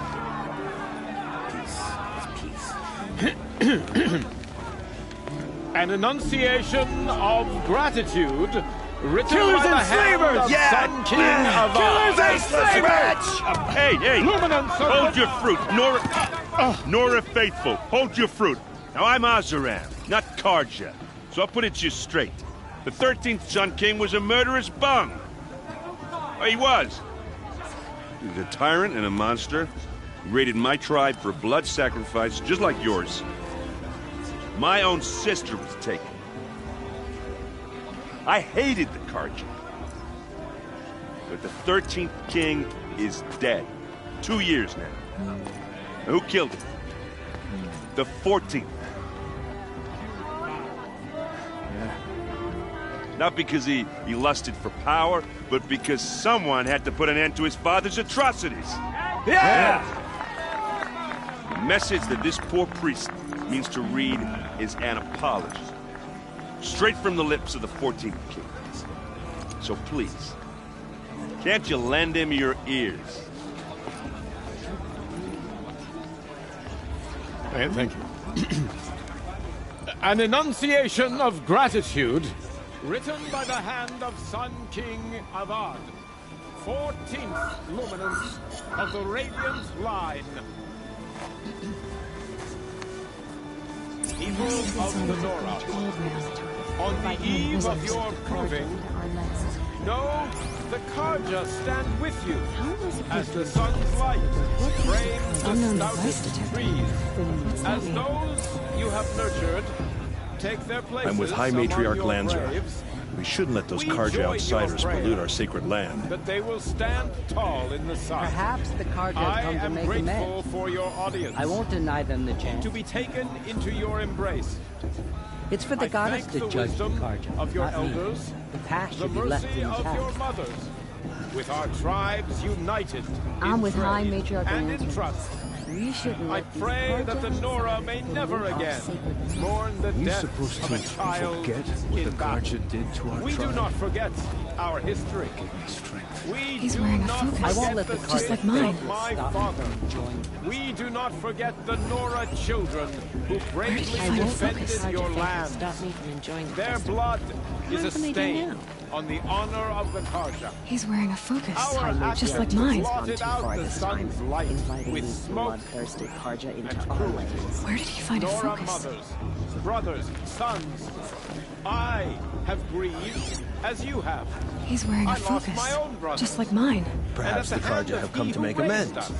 S10: An enunciation of gratitude written
S4: Killers
S10: by the
S4: and
S10: hand
S4: slavers!
S10: of
S4: Yeah!
S10: Sun King of
S4: Killers and
S10: Faceless
S4: slavers!
S10: Wretch!
S12: Hey, hey!
S10: Luminance of
S12: Hold your fruit, Nora Faithful. Hold your fruit. Now I'm Azaram, not Karja. So I'll put it to you straight. The 13th Sun King was a murderous bung. Oh, he was. He was a tyrant and a monster. He raided my tribe for blood sacrifice, just like yours. My own sister was taken. I hated the Karja. But the 13th king is dead. 2 years now. Now, who killed him? The 14th. Not because he lusted for power, but because someone had to put an end to his father's atrocities.
S8: Yeah!
S12: The message that this poor priest means to read is an apology. Straight from the lips of the 14th king. So please, can't you lend him your ears?
S5: Thank you. An enunciation of gratitude written by the hand of Sun King Avad, 14th luminance of the Radiant Line. People of the Nora, on the eve of your proving, know the Karja stand with you as the sun's light frames the stoutest trees. As those you have nurtured take their places
S13: I'm with High
S5: among
S13: Matriarch
S5: your
S13: Lanzer.
S5: graves,
S13: We shouldn't let those
S5: we
S13: Karja
S5: join
S13: outsiders
S5: your
S13: pollute
S5: prayer
S13: our sacred land.
S5: that they will stand tall in the sun.
S3: Perhaps the Karja
S5: I
S3: have come to
S5: am
S3: make
S5: grateful
S3: amends.
S5: for your audience.
S3: I won't deny them the chance.
S5: To be taken into your embrace.
S3: It's for the
S5: I
S3: goddess
S5: thank
S3: to
S5: the
S3: judge the
S5: wisdom
S3: Karja,
S5: of your
S3: not me.
S5: elders,
S3: The past
S5: the
S3: should be left
S5: mercy of
S3: intact.
S5: your mothers, with our tribes united
S7: I'm
S5: in
S7: with High
S5: trade
S7: Matriarch
S5: and in
S7: Lancer.
S5: trust.
S7: We shouldn't
S5: I
S7: let these
S5: pray that the
S7: Karjas
S5: Nora may never again mourn the
S10: You
S5: death
S10: supposed
S5: of
S10: to
S5: a child
S10: forget what the
S5: in battle.
S10: Karja did to our
S5: We
S10: tribe?
S5: do not forget our history.
S10: Strength.
S5: We
S1: He's
S5: do
S1: wearing a
S5: not
S1: focus.
S5: forget
S3: I won't let the
S5: the
S1: Just
S3: Karja
S1: like mine.
S5: of my
S3: stop me
S5: father.
S3: from enjoying.
S5: We do not forget the Nora children who bravely
S1: he find a
S5: defended
S1: focus?
S5: your land.
S7: Stop me from enjoying the
S5: Their
S7: festival.
S5: blood is a
S7: What can they do
S5: stain
S7: now?
S5: on the honor of the Karja.
S1: He's wearing a focus.
S5: Our
S1: Just like
S5: actions
S1: mine.
S5: blotted out the sun's light
S7: Inviting
S5: with
S7: these
S5: smoke
S7: bloodthirsty Karja into
S5: and
S7: our
S5: cruelty.
S7: lands.
S1: Where did he find a
S5: Nora
S1: focus?
S5: mothers, brothers, sons, I have grieved as you have.
S1: He's wearing a
S5: I lost
S1: focus.
S5: my own brother.
S1: Just like mine.
S13: Perhaps the
S5: And at the hand
S13: Karja
S5: of
S13: have come
S5: he
S13: to
S5: who
S13: make
S5: raised
S13: amends.
S5: us,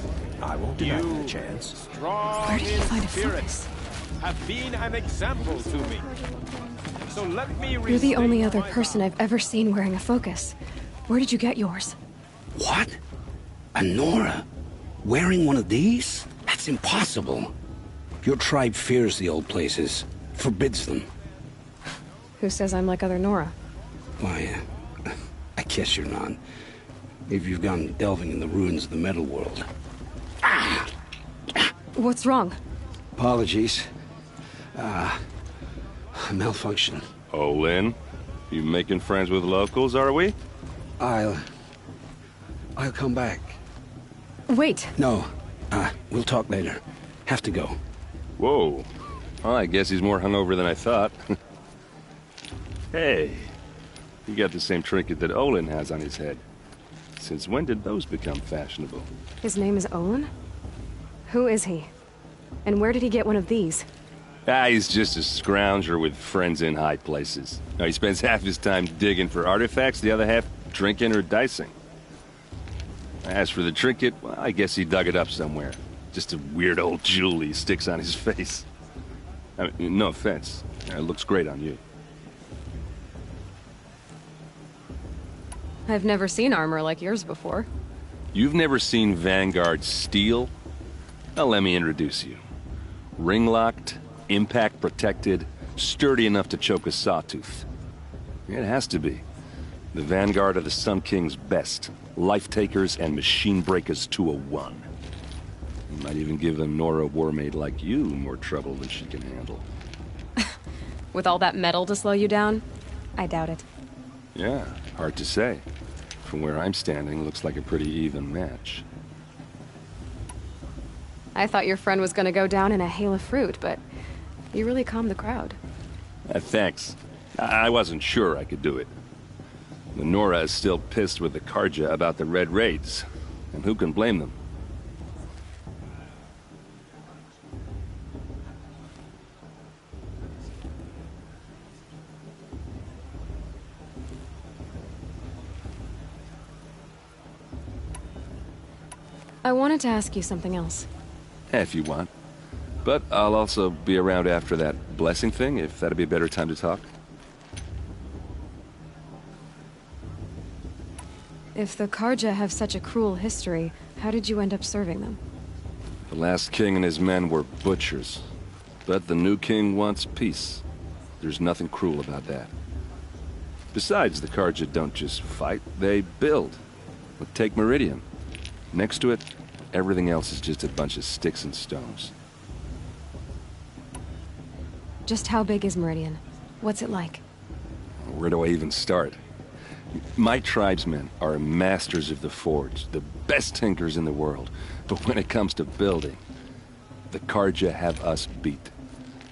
S13: I won't deny them
S5: You-
S13: a chance.
S5: strong
S1: Where did he
S5: in
S1: find a
S5: spirit,
S1: focus?
S5: have been an example to me. So let me
S1: You're the only
S5: restate
S1: other
S5: my
S1: person I've ever seen wearing a focus. Where did you get yours?
S14: What? A Nora? Wearing one of these? That's impossible. Your tribe fears the old places, forbids them.
S1: Who says I'm like other Nora?
S14: Why, I guess you're not. If you've gone delving in the ruins of the metal world.
S1: What's wrong?
S14: Apologies. Malfunction.
S12: Oh, Lynn? You making friends with locals, are we?
S14: I'll come back.
S1: Wait.
S14: No, we'll talk later. Have to go.
S12: Whoa. Well, I guess he's more hungover than I thought. Hey, you got the same trinket that Olin has on his head. Since when did those become fashionable?
S1: His name is Olin? Who is he? And where did he get one of these?
S12: He's just a scrounger with friends in high places. Now, he spends half his time digging for artifacts, the other half drinking or dicing. As for the trinket, well, I guess he dug it up somewhere. Just a weird old jewel he sticks on his face. I mean, no offense. It looks great on you.
S1: I've never seen armor like yours before.
S12: You've never seen Vanguard steel? Well, let me introduce you. Ring-locked, impact-protected, sturdy enough to choke a sawtooth. It has to be. The Vanguard of the Sun King's best. Life-takers and machine-breakers to a one. You might even give a Nora warmaid like you more trouble than she can handle.
S1: With all that metal to slow you down? I doubt it.
S12: Yeah, hard to say. From where I'm standing, looks like a pretty even match.
S1: I thought your friend was gonna go down in a hail of fruit, but you really calmed the crowd.
S12: Thanks. I wasn't sure I could do it. The Nora is still pissed with the Karja about the Red Raids, and who can blame them?
S1: I wanted to ask you something else.
S12: If you want. But I'll also be around after that blessing thing, if that'd be a better time to talk.
S1: If the Karja have such a cruel history, how did you end up serving them?
S12: The last king and his men were butchers. But the new king wants peace. There's nothing cruel about that.
S15: Besides, the Carja don't just fight, they build. But take Meridian. Next to it, everything else is just a bunch of sticks and stones.
S1: Just how big is Meridian? What's it like?
S15: Where do I even start? My tribesmen are masters of the forge, the best tinkers in the world. But when it comes to building, the Carja have us beat.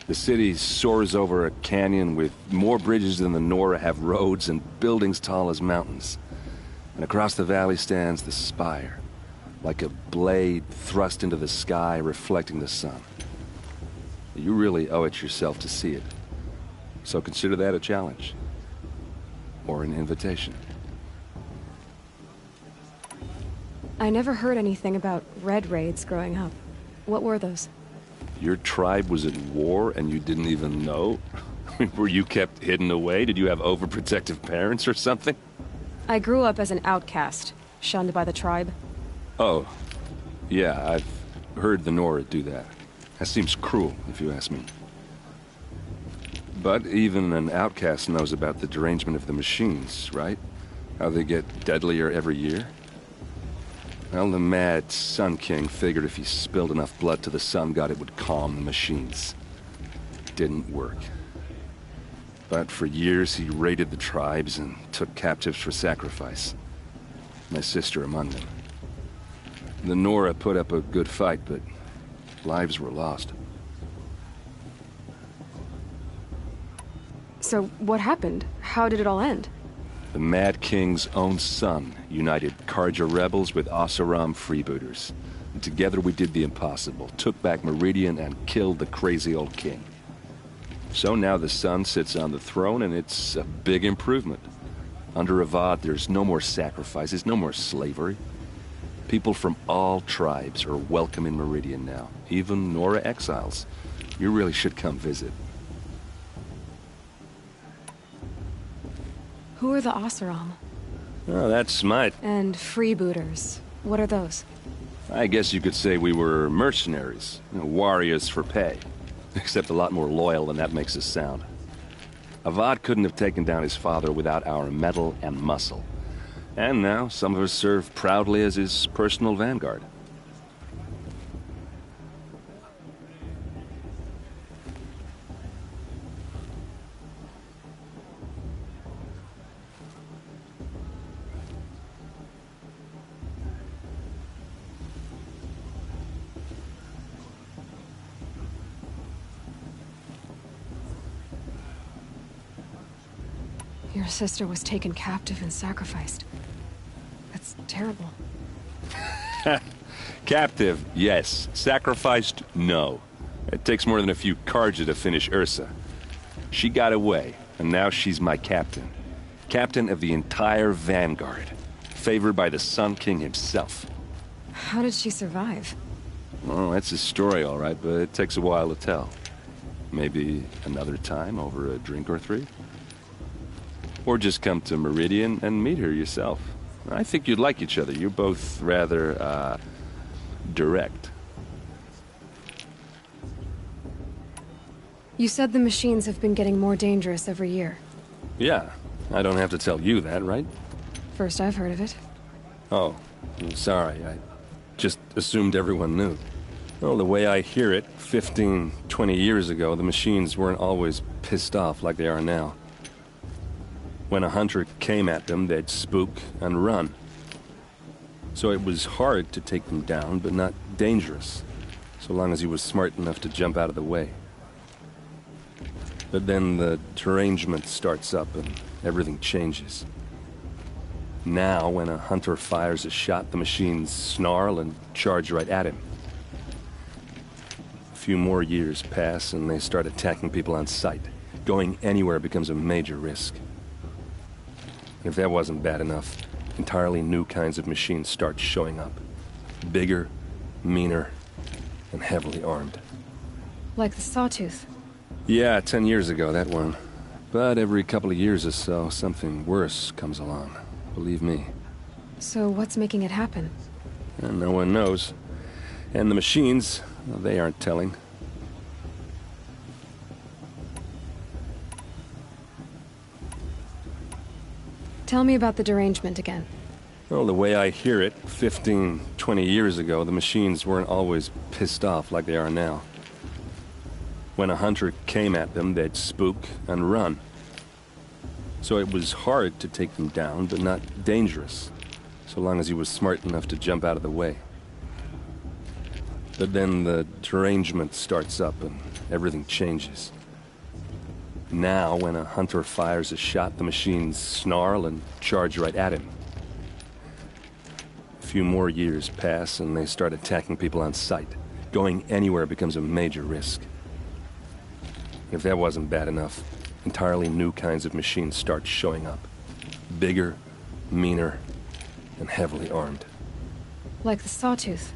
S15: The city soars over a canyon with more bridges than the Nora have roads and buildings tall as mountains. And across the valley stands the spire, like a blade thrust into the sky reflecting the sun. You really owe it yourself to see it. So consider that a challenge. Or an invitation.
S1: I never heard anything about Red Raids growing up. What were those?
S15: Your tribe was at war and you didn't even know? Were you kept hidden away? Did you have overprotective parents or something?
S1: I grew up as an outcast, shunned by the tribe.
S15: Oh, yeah, I've heard the Nora do that. That seems cruel, if you ask me. But even an outcast knows about the derangement of the machines, right? How they get deadlier every year? Well, the mad Sun King figured if he spilled enough blood to the Sun God, it would calm the machines. Didn't work. But for years, he raided the tribes and took captives for sacrifice. My sister among them. The Nora put up a good fight, but lives were lost.
S1: So what happened? How did it all end?
S15: The Mad King's own son united Carja rebels with Oseram freebooters. And together we did the impossible, took back Meridian and killed the crazy old king. So now the son sits on the throne and it's a big improvement. Under Avad, there's no more sacrifices, no more slavery. People from all tribes are welcome in Meridian now, even Nora exiles. You really should come visit.
S1: Who are the Oseram?
S15: Oh, that's smart.
S1: And freebooters. What are those?
S15: I guess you could say we were mercenaries, warriors for pay. Except a lot more loyal than that makes us sound. Avad couldn't have taken down his father without our metal and muscle. And now some of us serve proudly as his personal vanguard.
S1: Your sister was taken captive and sacrificed. That's terrible.
S15: Captive, yes. Sacrificed, no. It takes more than a few Carja to finish Ursa. She got away, and now she's my captain. Captain of the entire Vanguard. Favored by the Sun King himself.
S1: How did she survive?
S15: Well, that's a story, all right, but it takes a while to tell. Maybe another time over a drink or three? Or just come to Meridian and meet her yourself. I think you'd like each other. You're both rather, direct.
S1: You said the machines have been getting more dangerous every year.
S15: Yeah, I don't have to tell you that, right?
S1: First I've heard of it.
S15: Oh, I'm sorry. I just assumed everyone knew. Well, the way I hear it, 15, 20 years ago, the machines weren't always pissed off like they are now. When a hunter came at them, they'd spook and run. So it was hard to take them down, but not dangerous, so long as he was smart enough to jump out of the way. But then the derangement starts up and everything changes. Now, when a hunter fires a shot, the machines snarl and charge right at him. A few more years pass and they start attacking people on sight. Going anywhere becomes a major risk. If that wasn't bad enough, entirely new kinds of machines start showing up. Bigger, meaner, and heavily armed.
S1: Like the Sawtooth.
S15: Yeah, 10 years ago, that one. But every couple of years or so, something worse comes along. Believe me.
S1: So what's making it happen?
S15: And no one knows. And the machines, well, they aren't telling.
S1: Tell me about the derangement again.
S15: Well, the way I hear it, 15, 20 years ago, the machines weren't always pissed off like they are now. When a hunter came at them, they'd spook and run. So it was hard to take them down, but not dangerous, so long as he was smart enough to jump out of the way. But then the derangement starts up and everything changes. Now, when a hunter fires a shot, the machines snarl and charge right at him. A few more years pass and they start attacking people on sight. Going anywhere becomes a major risk. If that wasn't bad enough, entirely new kinds of machines start showing up. Bigger, meaner, and heavily armed.
S1: Like the Sawtooth.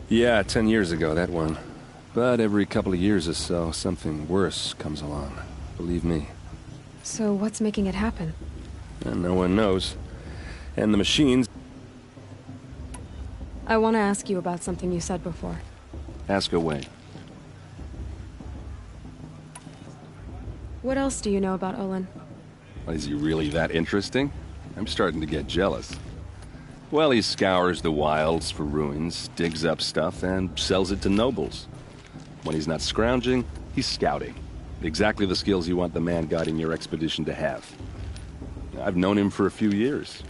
S15: Yeah, 10 years ago, that one. But every couple of years or so, something worse comes along. Believe me.
S1: So what's making it happen?
S15: And no one knows. And the machines...
S1: I want to ask you about something you said before.
S15: Ask away.
S1: What else do you know about Olin?
S15: Is he really that interesting? I'm starting to get jealous. Well, he scours the wilds for ruins, digs up stuff, and sells it to nobles. When he's not scrounging, he's scouting. Exactly the skills you want the man guiding your expedition to have. I've known him for a few years.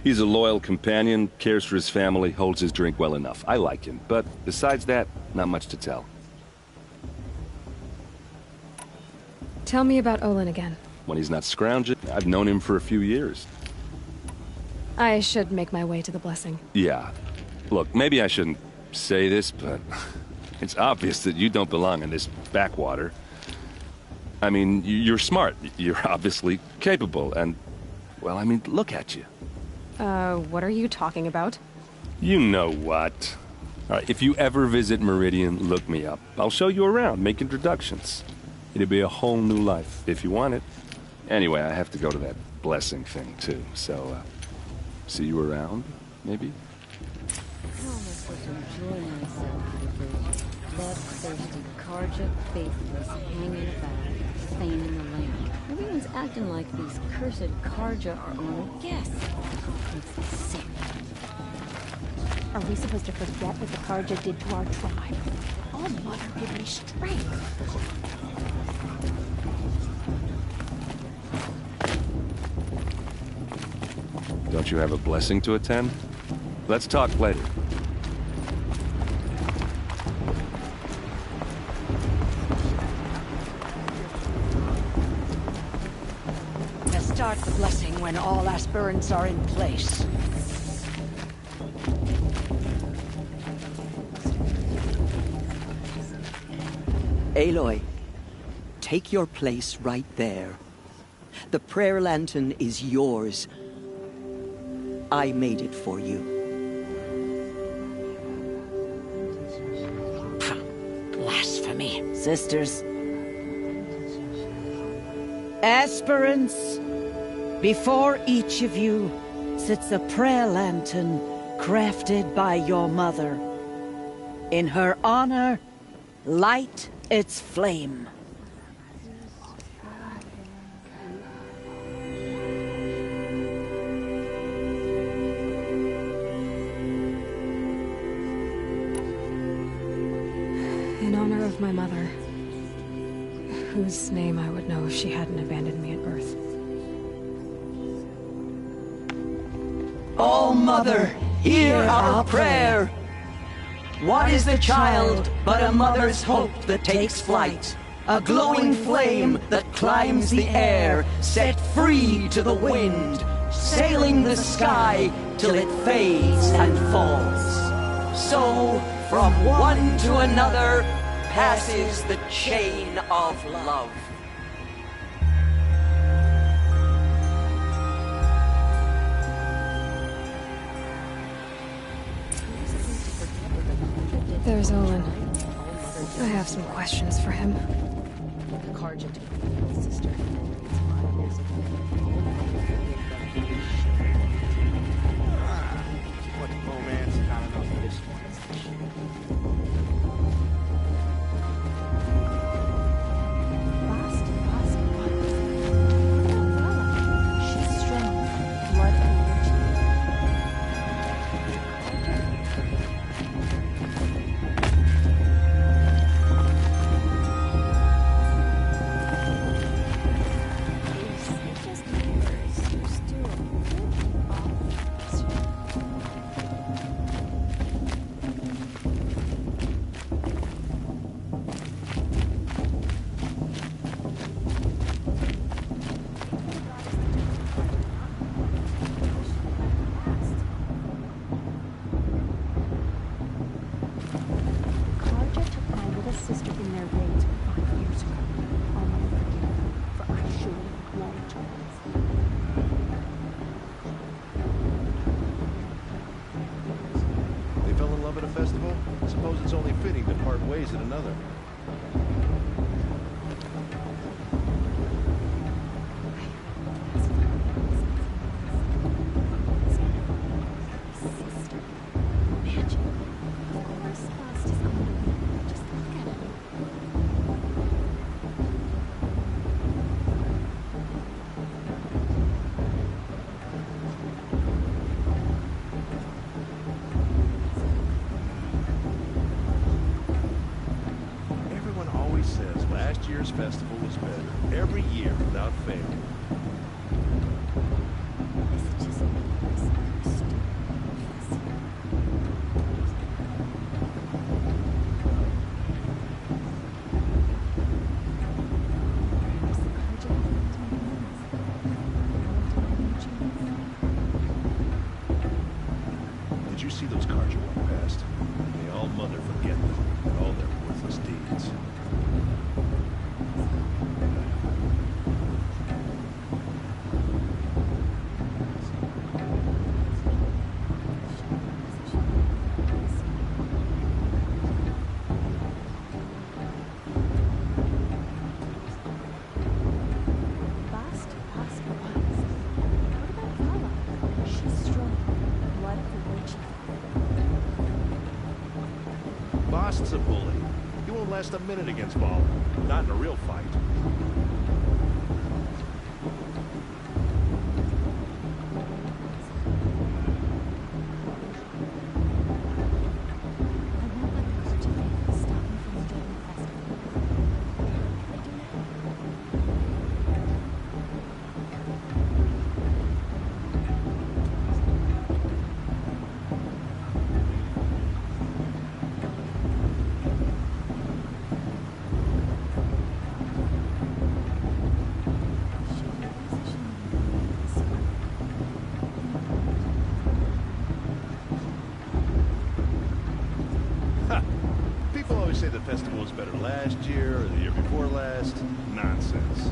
S15: He's a loyal companion, cares for his family, holds his drink well enough. I like him, but besides that, not much to tell.
S1: Tell me about Olin again.
S15: When he's not scrounging, I've known him for a few years.
S1: I should make my way to the blessing.
S15: Yeah. Look, maybe I shouldn't say this, but it's obvious that you don't belong in this backwater. I mean, you're smart. You're obviously capable, and, well, I mean, look at you.
S1: What are you talking about?
S15: You know what. All right, if you ever visit Meridian, look me up. I'll show you around, make introductions. It'll be a whole new life, if you want it. Anyway, I have to go to that blessing thing, too, so, see you around, maybe?
S7: I almost was enjoying myself with those bloodthirsty Carja faithless hanging about, feigning the land. Everyone's acting like these cursed Carja are on a guess. Makes me sick.
S16: Are we supposed to forget what the Carja did to our tribe? Oh, Mother, give me strength.
S15: Don't you have a blessing to attend? Let's talk later.
S11: Start the blessing when all aspirants are in place.
S6: Aloy, take your place right there. The prayer lantern is yours. I made it for you.
S11: Blasphemy. Sisters. Aspirants. Before each of you sits a prayer lantern crafted by your mother. In her honor, light its flame.
S1: In honor of my mother, whose name I would know if she hadn't abandoned me at birth.
S6: Oh, Mother, hear our prayer. What is the child but a mother's hope that takes flight? A glowing flame that climbs the air, set free to the wind, sailing the sky till it fades and falls. So, from one to another, passes the chain of love.
S1: There's Olin. I have some questions for him.
S7: The Carja took my little sister.
S10: What romance, not enough of this one.
S16: She's strong,
S13: another. Everyone always says last year's festival was better. Every year without fail. Did you see those cars you walked past? May all mother forget them and all their worthless deeds.
S16: Bast Oscar Wise. What about Vala? She's strong. Blood of the witch.
S13: Bost's a bully. He won't last a minute against Vala. Not in a real fight. Ha! People always say the festival was better last year or the year before last. Nonsense.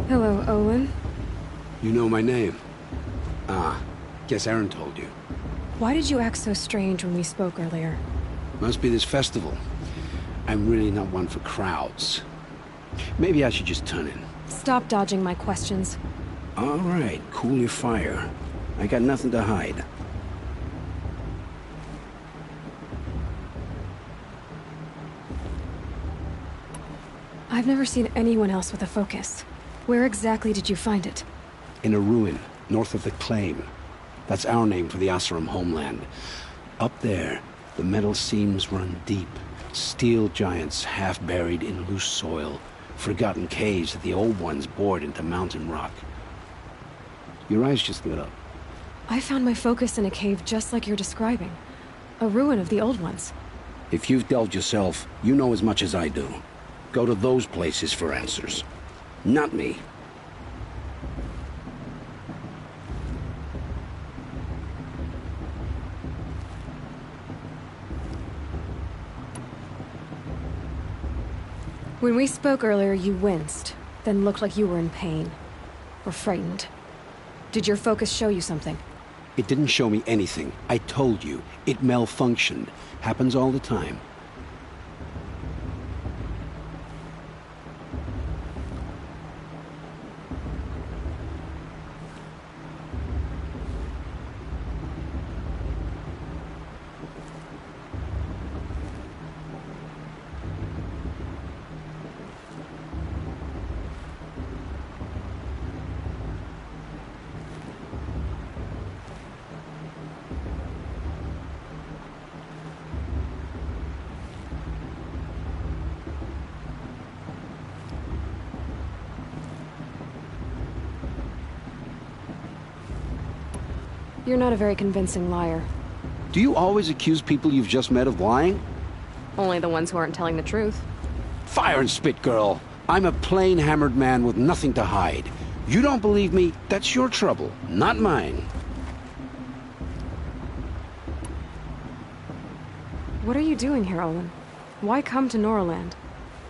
S1: Hello, Olin.
S14: You know my name? Ah, guess Aaron told you.
S1: Why did you act so strange when we spoke earlier?
S14: Must be this festival. I'm really not one for crowds. Maybe I should just turn in.
S1: Stop dodging my questions.
S14: All right, cool your fire. I got nothing to hide.
S1: I've never seen anyone else with a focus. Where exactly did you find it?
S14: In a ruin, north of the Claim. That's our name for the Oseram homeland. Up there, the metal seams run deep. Steel giants half buried in loose soil. Forgotten caves that the old ones bored into mountain rock. Your eyes just lit up.
S1: I found my focus in a cave just like you're describing. A ruin of the old ones.
S14: If you've delved yourself, you know as much as I do. Go to those places for answers. Not me.
S1: When we spoke earlier, you winced, then looked like you were in pain. Or frightened. Did your focus show you something?
S14: It didn't show me anything. I told you. It malfunctioned. Happens all the time.
S1: You're not a very convincing liar.
S14: Do you always accuse people you've just met of lying?
S1: Only the ones who aren't telling the truth.
S14: Fire and spit, girl. I'm a plain hammered man with nothing to hide. You don't believe me? That's your trouble, not mine.
S1: What are you doing here, Olin? Why come to Noraland?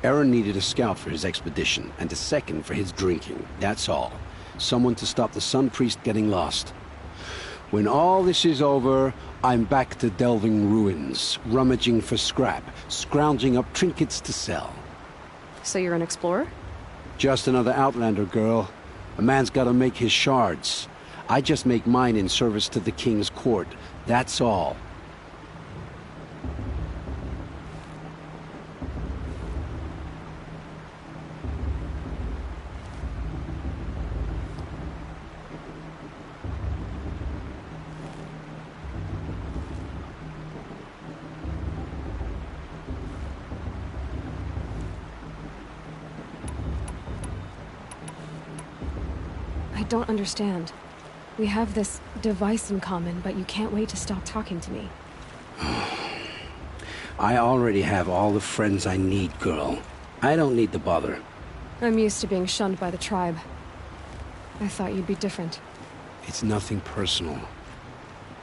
S14: Aaron needed a scout for his expedition, and a second for his drinking. That's all. Someone to stop the Sun Priest getting lost. When all this is over, I'm back to delving ruins, rummaging for scrap, scrounging up trinkets to sell.
S1: So you're an explorer?
S14: Just another Outlander, girl. A man's gotta make his shards. I just make mine in service to the King's court. That's all.
S1: I don't understand. We have this device in common, but you can't wait to stop talking to me.
S14: I already have all the friends I need, girl. I don't need the bother.
S1: I'm used to being shunned by the tribe. I thought you'd be different.
S14: It's nothing personal.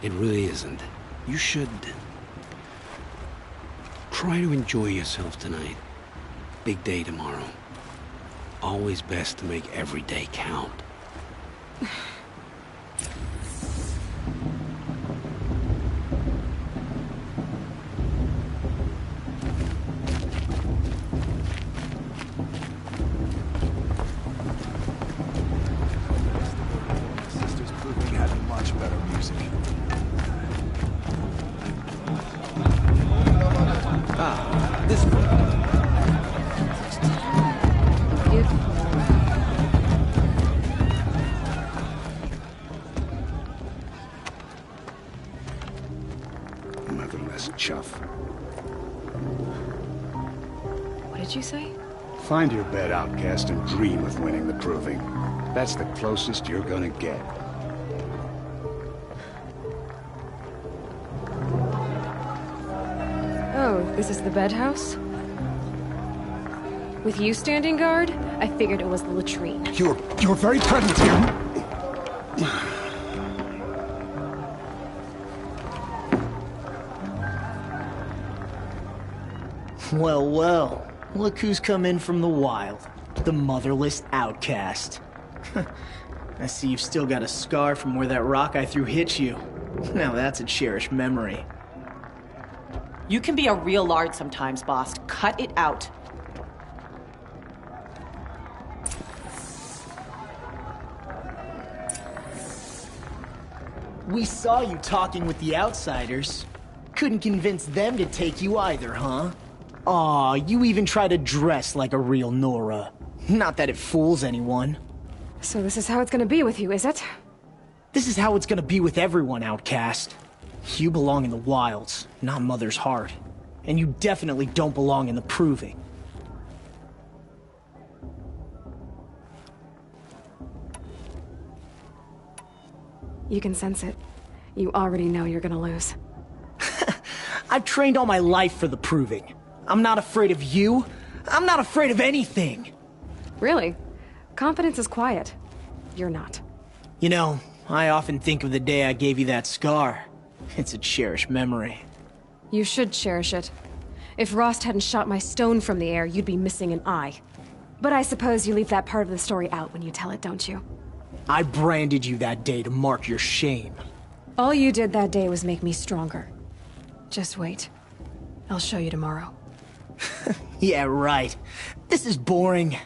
S14: It really isn't. You should... try to enjoy yourself tonight. Big day tomorrow. Always best to make every day count.
S10: Sister's Proving had much better music.
S6: Ah, this one.
S14: Motherless chuff.
S1: What did you say?
S17: Find your bed, outcast, and dream of winning the Proving. That's the closest you're gonna get.
S1: Oh, this is the bedhouse? With you standing guard, I figured it was the latrine.
S17: You're very present here.
S18: Well, well. Look who's come in from the wild. The motherless outcast. I see you've still got a scar from where that rock I threw hit you. Now that's a cherished memory.
S19: You can be a real lard sometimes, boss. Cut it out.
S18: We saw you talking with the outsiders. Couldn't convince them to take you either, huh? Aw, you even try to dress like a real Nora. Not that it fools anyone.
S1: So this is how it's gonna be with you, is it?
S18: This is how it's gonna be with everyone, outcast. You belong in the wilds, not Mother's Heart. And you definitely don't belong in the Proving.
S1: You can sense it. You already know you're gonna lose.
S18: I've trained all my life for the Proving. I'm not afraid of you. I'm not afraid of anything.
S1: Really? Confidence is quiet. You're not.
S18: You know, I often think of the day I gave you that scar. It's a cherished memory.
S1: You should cherish it. If Rost hadn't shot my stone from the air, you'd be missing an eye. But I suppose you leave that part of the story out when you tell it, don't you?
S18: I branded you that day to mark your shame.
S1: All you did that day was make me stronger. Just wait. I'll show you tomorrow.
S18: Yeah, right. This is boring.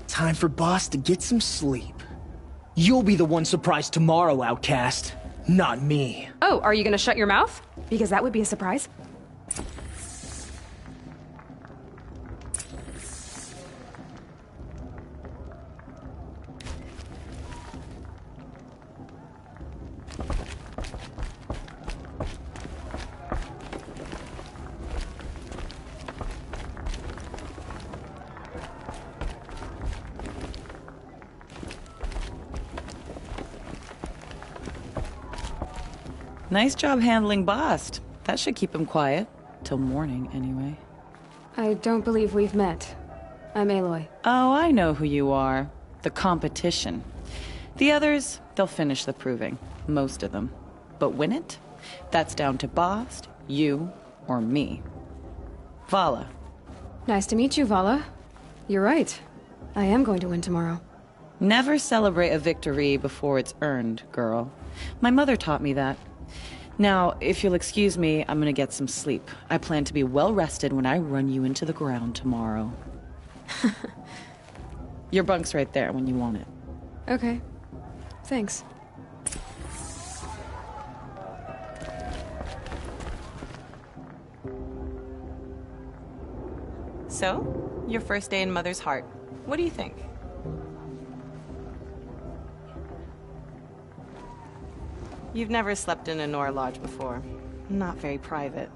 S18: Time for Boss to get some sleep. You'll be the one surprised tomorrow, outcast. Not me.
S1: Oh, are you gonna shut your mouth? Because that would be a surprise.
S19: Nice job handling Bast. That should keep him quiet. Till morning, anyway.
S1: I don't believe we've met. I'm Aloy.
S19: Oh, I know who you are. The competition. The others, they'll finish the proving. Most of them. But win it? That's down to Bast, you, or me. Vala.
S1: Nice to meet you, Vala. You're right. I am going to win tomorrow.
S19: Never celebrate a victory before it's earned, girl. My mother taught me that. Now, if you'll excuse me, I'm gonna get some sleep. I plan to be well rested when I run you into the ground tomorrow. Your bunk's right there when you want it.
S1: Okay. Thanks.
S19: So, your first day in Mother's Heart. What do you think? You've never slept in a Nora Lodge before. Not very private.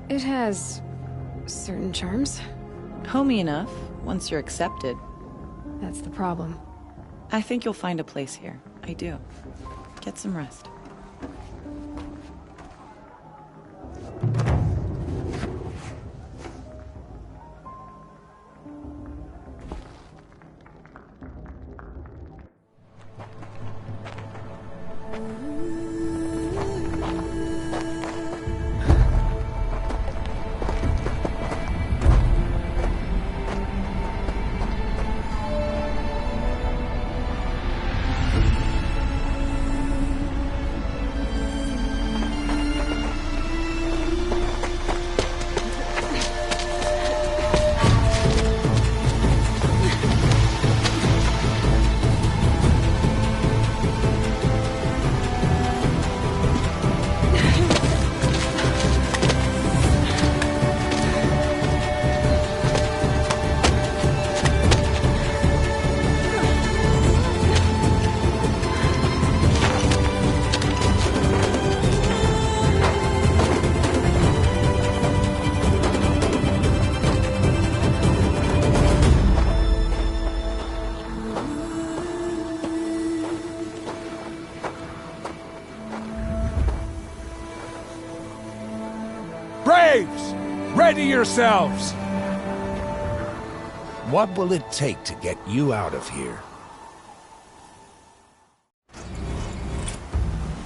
S1: It has certain charms.
S19: Homey enough, once you're accepted.
S1: That's the problem.
S19: I think you'll find a place here. I do. Get some rest.
S20: Braves! Ready yourselves!
S21: What will it take to get you out of here?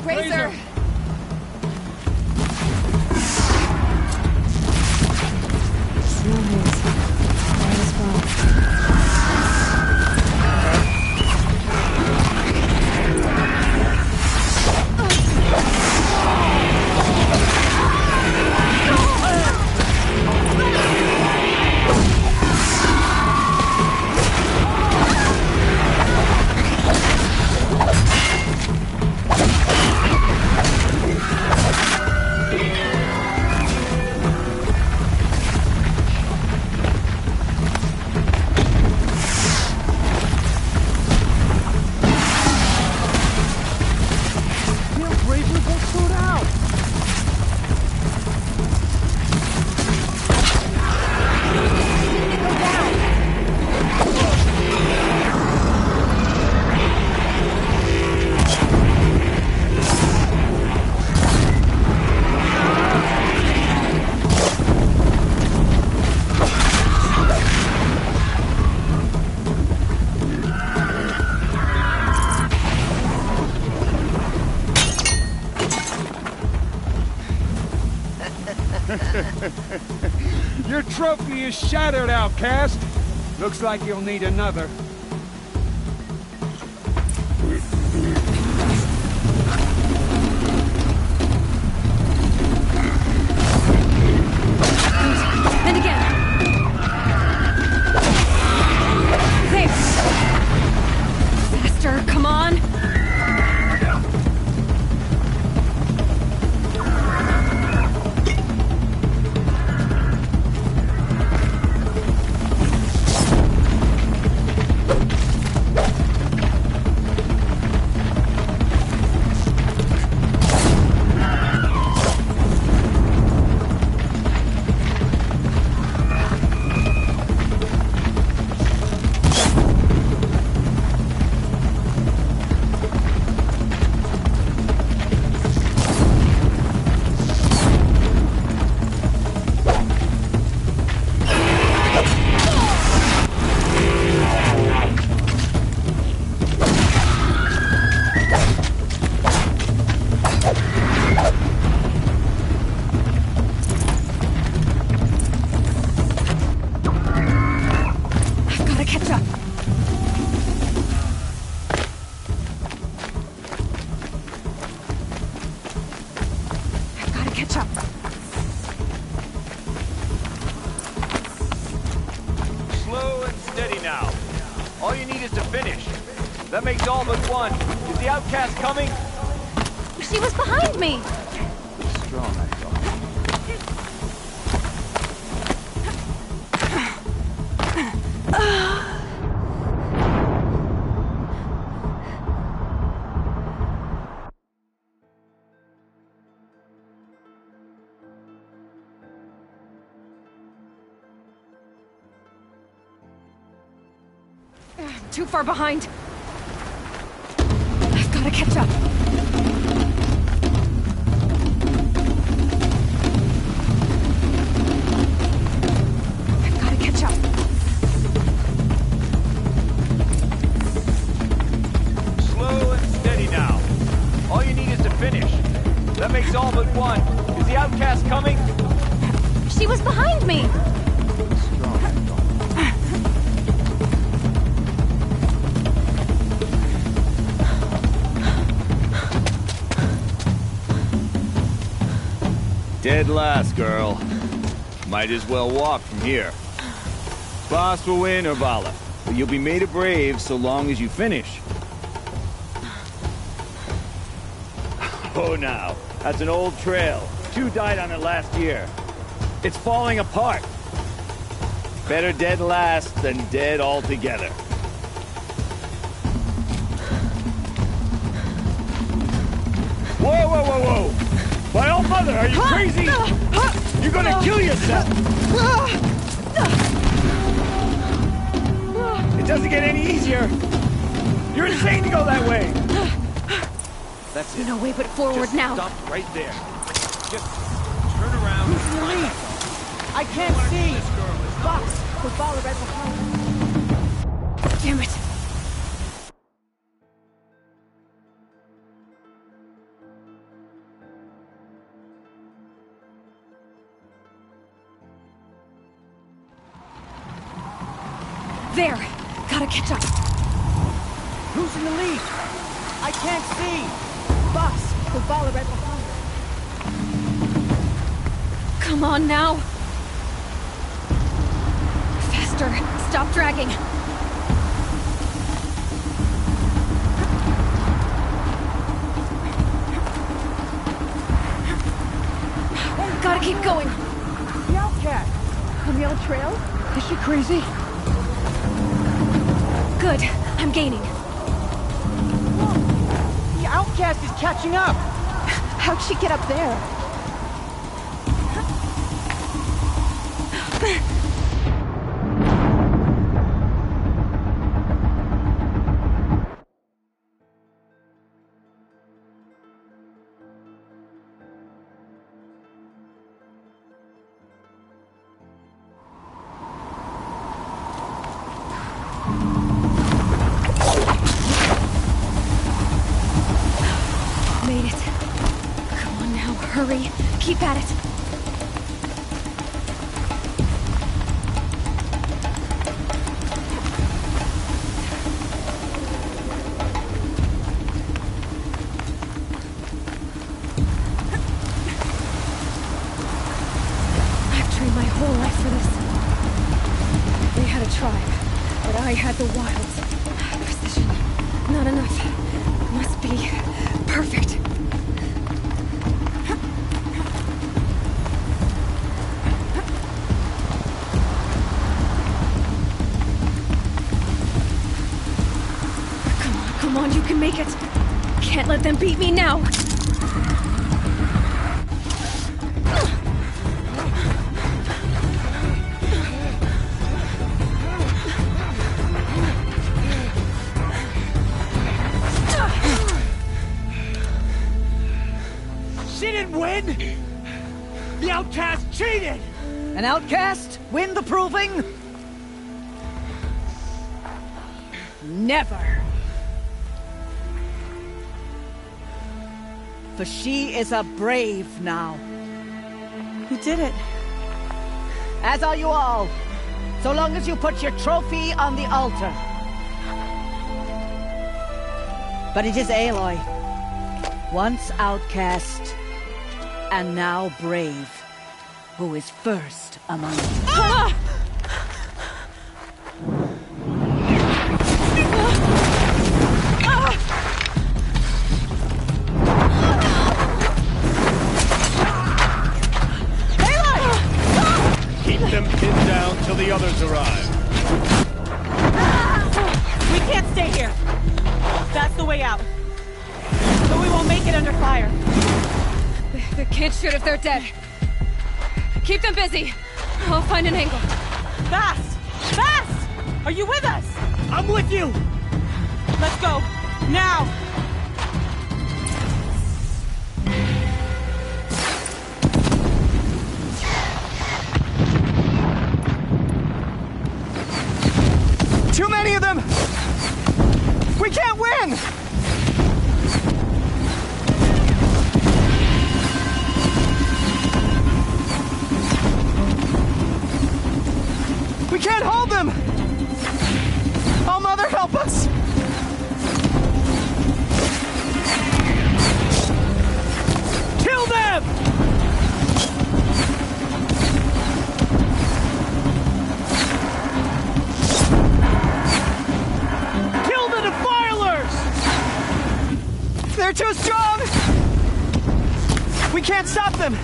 S1: Razor!
S20: Your trophy is shattered, outcast. Looks like you'll need another.
S1: And again. There. Faster, come on. I've got to catch up.
S2: Slow and steady now. All you need is to finish. That makes all but one. Is the outcast coming?
S1: She was behind me!
S2: Strong, I thought.
S1: Too far behind. I've got to catch up. I've got to catch up.
S2: Slow and steady now. All you need is to finish. That makes all but one. Is the outcast coming?
S1: She was behind me!
S2: Strong, I thought. Dead last, girl. Might as well walk from here. Boss will win, Urvala, but you'll be made a brave so long as you finish. Oh, now, that's an old trail. 2 died on it last year. It's falling apart. Better dead last than dead altogether. Whoa, whoa, whoa, whoa! My old mother, are you crazy? You're gonna kill yourself! It doesn't get any easier! You're insane to go that way! That's it.
S1: No way but forward
S2: Just
S1: now.
S2: Stop right there. Just turn around.
S6: Who's in the lead? I can't see! Fox, the ball right behind.
S1: Damn it. There! Gotta catch up.
S6: Who's in the lead? I can't see! Fox, the ball right behind.
S1: Come on now! Faster! Stop dragging! Gotta keep going!
S6: The outcast! On the old trail? Is she crazy?
S1: Good. I'm gaining.
S6: The outcast is catching up! How'd she get up there?
S1: Made it. Come on now, hurry. Keep at it. I've trained my whole life for this. They had a tribe, but I had the wilds. Precision. Not enough. Must be perfect. Come on, you can make it. Can't let them beat me now.
S6: She didn't win! The outcast cheated!
S11: An outcast? Win the proving? Never. For she is a brave now.
S19: Who did it?
S11: As are you all. So long as you put your trophy on the altar. But it is Aloy. Once outcast, and now brave, who is first among you.
S2: Keep them pinned down till the others arrive.
S19: We can't stay here. That's the way out. But we won't make it under fire.
S1: The kids shoot if they're dead. Keep them busy. I'll find an angle.
S19: Fast! Fast! Are you with us?
S18: I'm with you!
S19: Let's go. Now!
S18: Too many of them! We can't win! We can't hold them! Oh, Mother, help us! Kill them! Kill the Defilers! They're too strong! We can't stop them!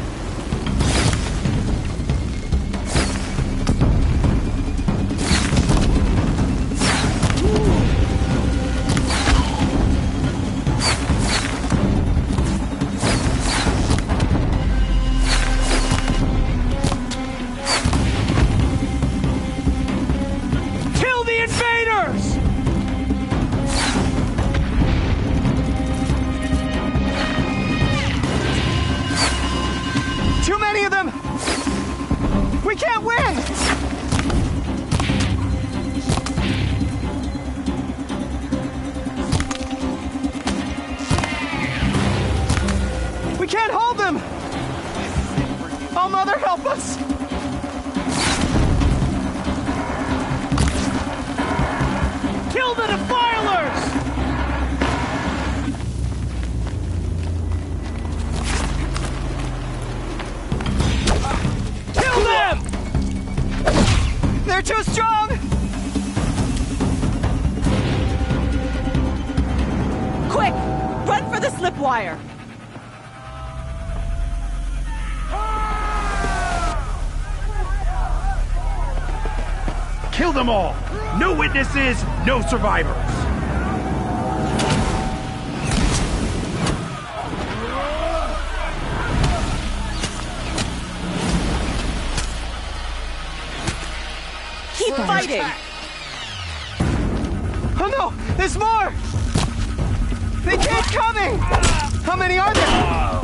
S18: Kill the invaders! Too many of them! We can't win! We can't hold them! Oh, Mother, help us! Kill the Defilers! Kill them! They're too strong!
S19: Quick! Run for the slip wire!
S12: Kill them all! No witnesses, no survivors!
S19: Keep fighting!
S18: Oh no! There's more! They keep coming! How many are there?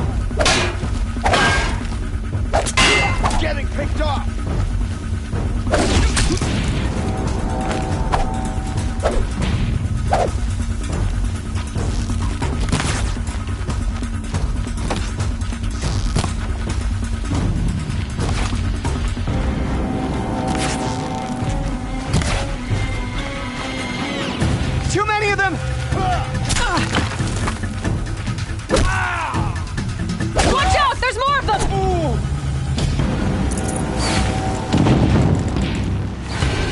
S8: Getting picked off!
S18: Too many of them!
S1: Watch out! There's more of them!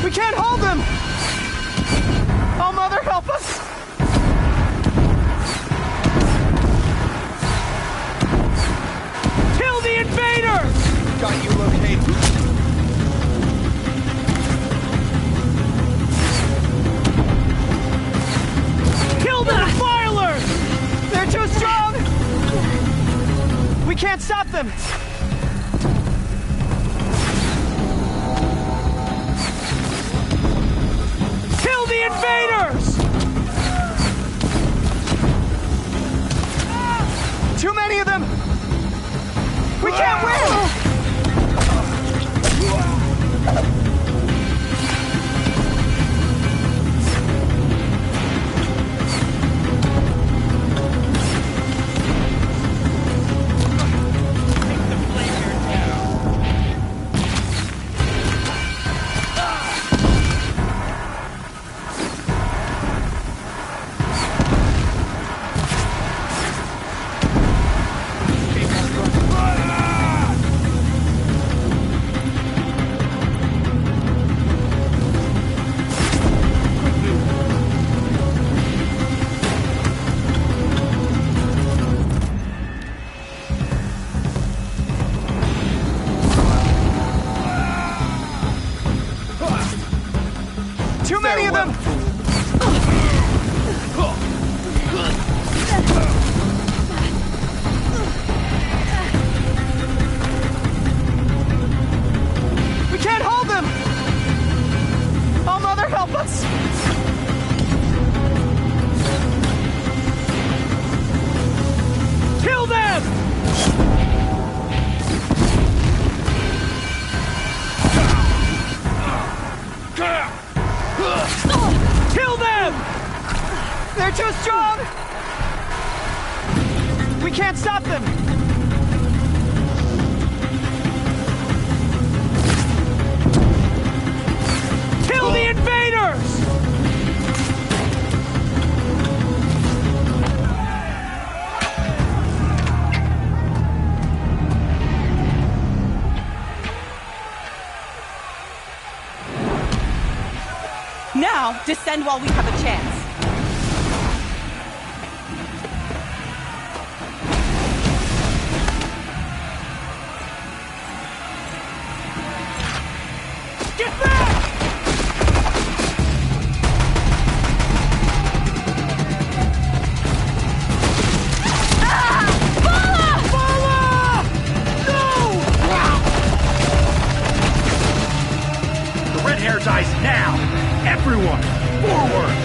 S18: We can't hold them! Oh, Mother, help us! Kill the invaders!
S8: Got you located.
S18: Kill the Defilers! They're too strong! We can't stop them! Kill the invaders! Too many of them! We can't win!
S9: them! We can't hold them! Oh, Mother, help us! Kill them! Kill them! They're too strong! We can't stop them! Kill the invaders!
S19: Now, descend while we have a chance.
S9: Get back!
S22: The red hair dies now! Everyone, forward!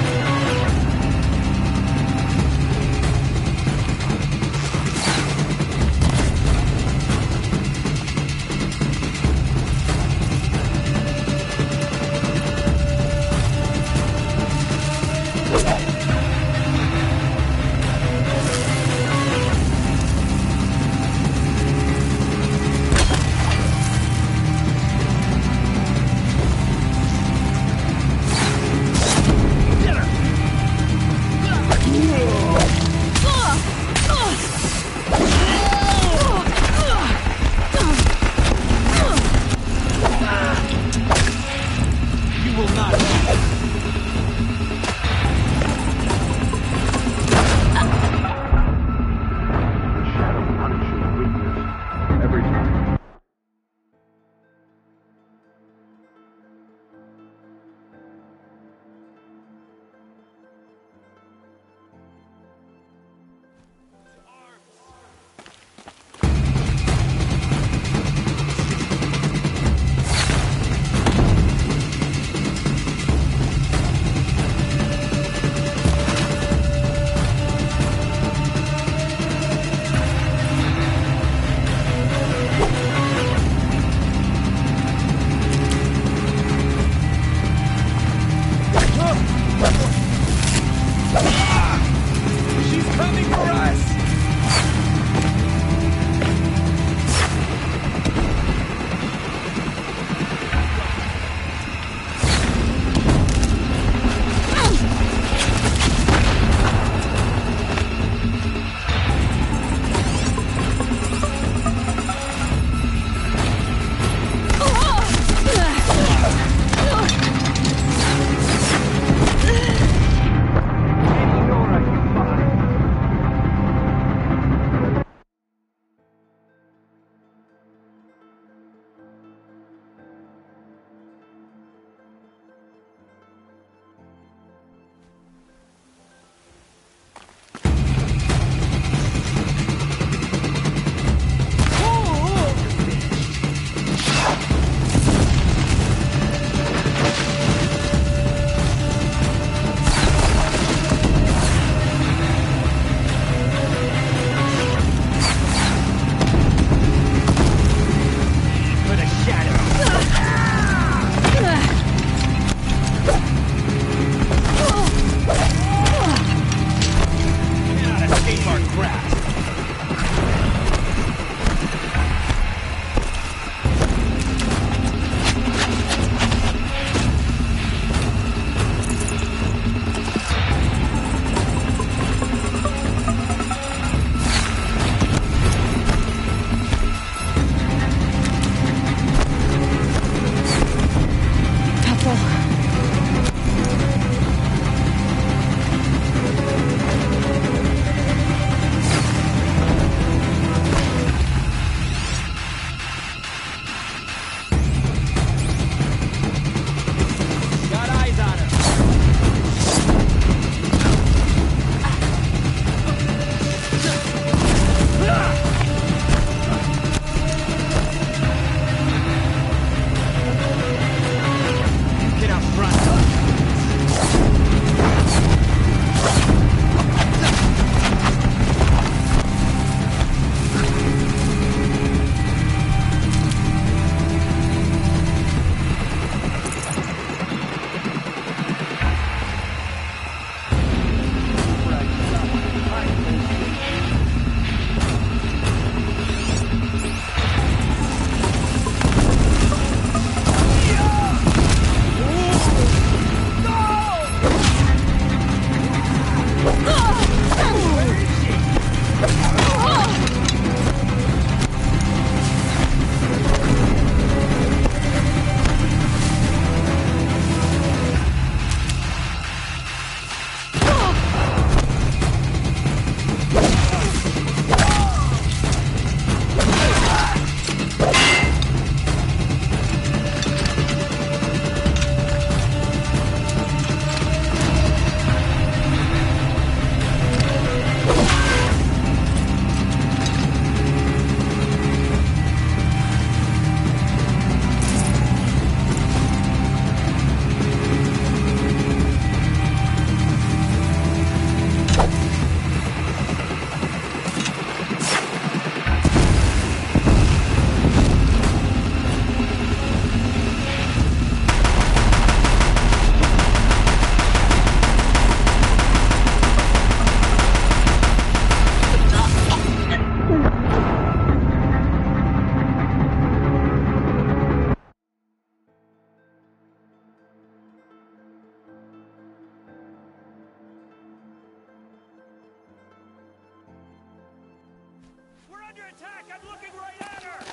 S2: under attack! I'm looking right at her!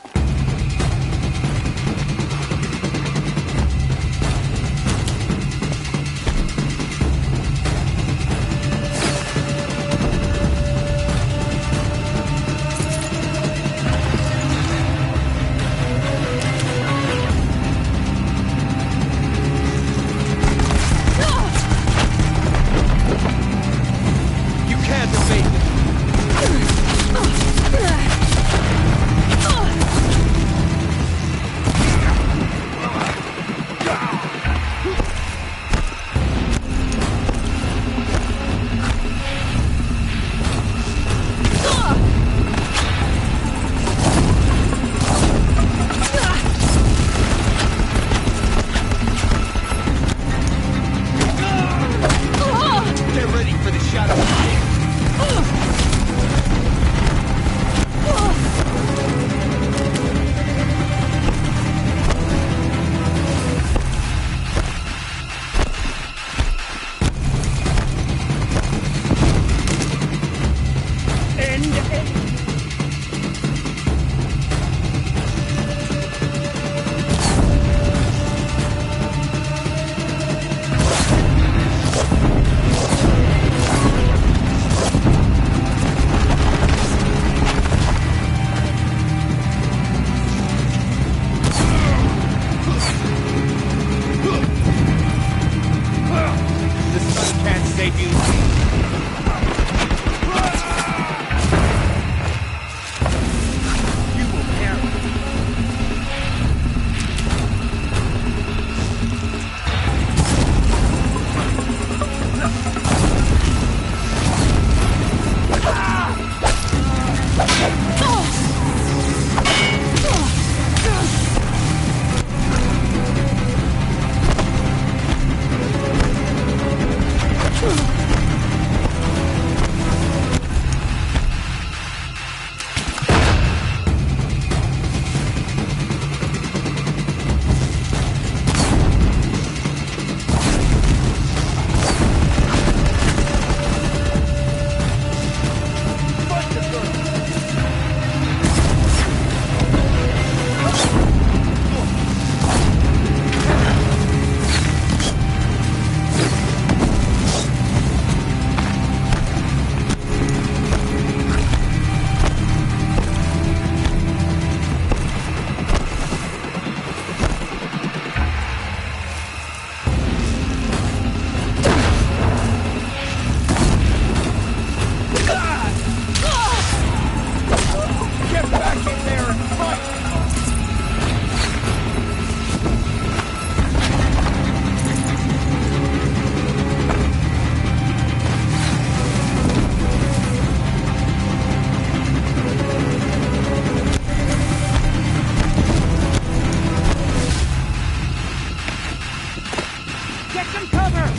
S9: You can't evade me. Get ready for the shadow. The sun can't save you. You will perish. Get back in there and fight! Get some cover!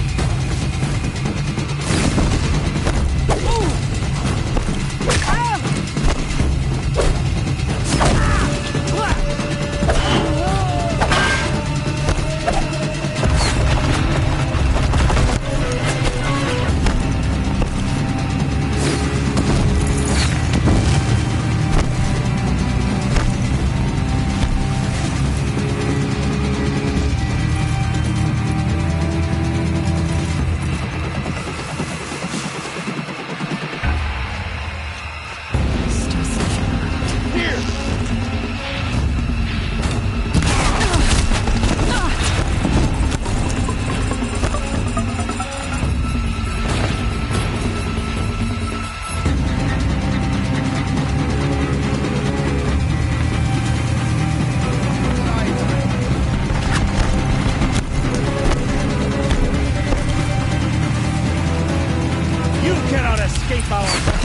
S2: You cannot escape our...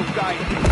S5: those guys!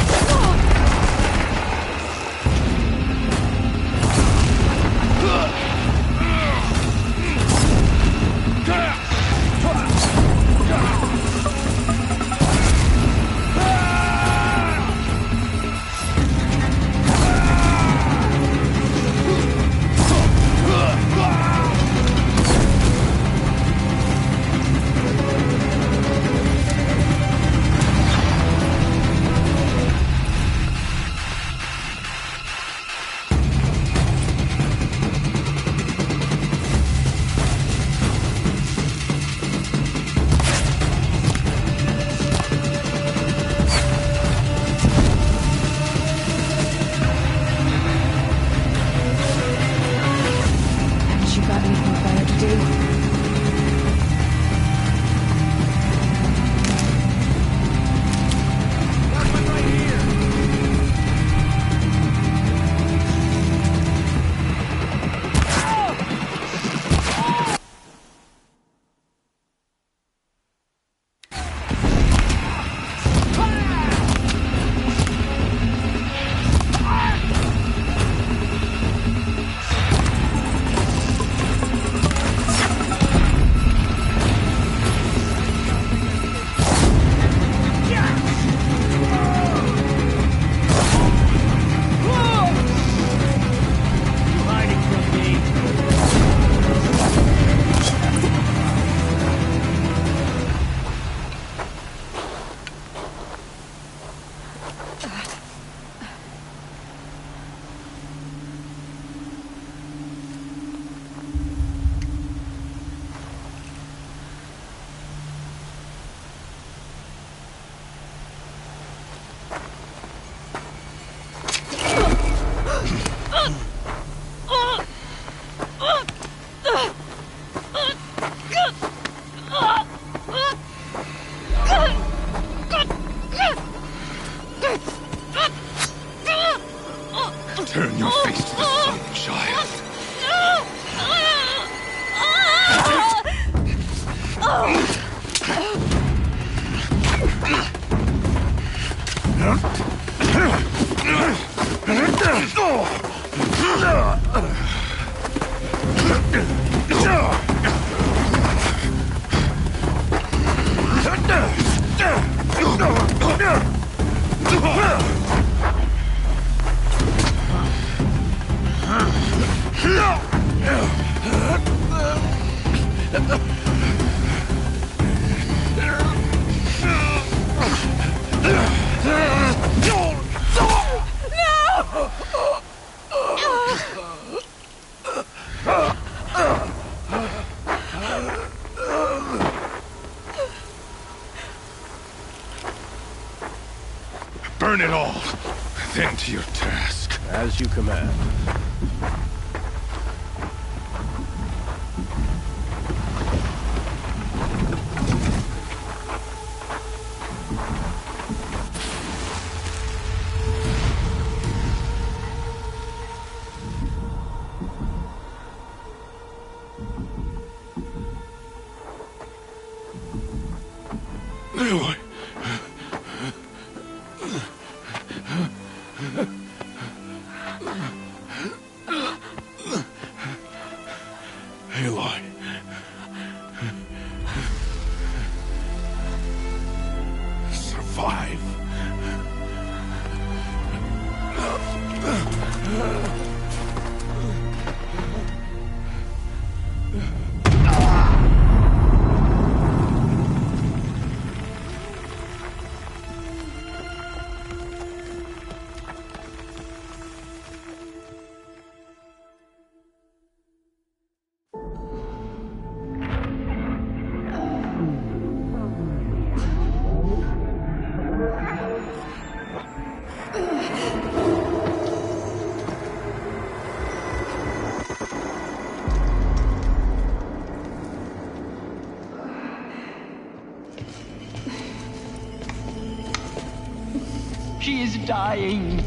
S15: Turn your face to the sun, child. Burn it all, then to your task.
S13: As you command.
S15: Aloy. Aloy. Survive.
S6: She is dying.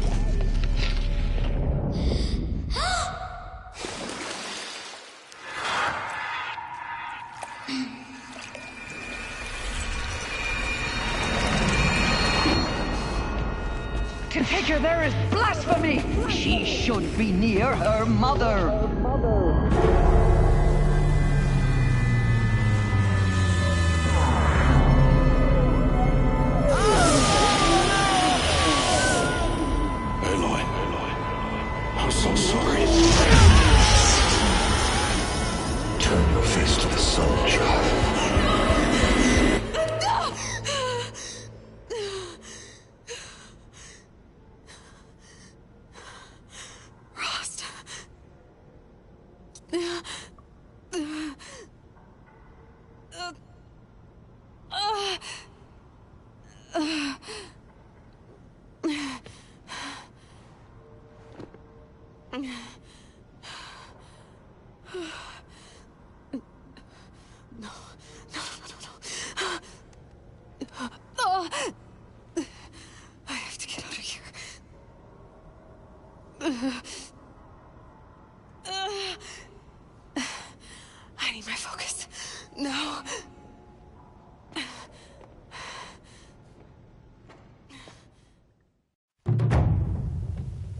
S6: to take her there is blasphemy! She should be near her mother!
S14: Aloy, I'm so sorry. Turn your face to the sun, child.
S1: I have to get out of here. I need my focus. No.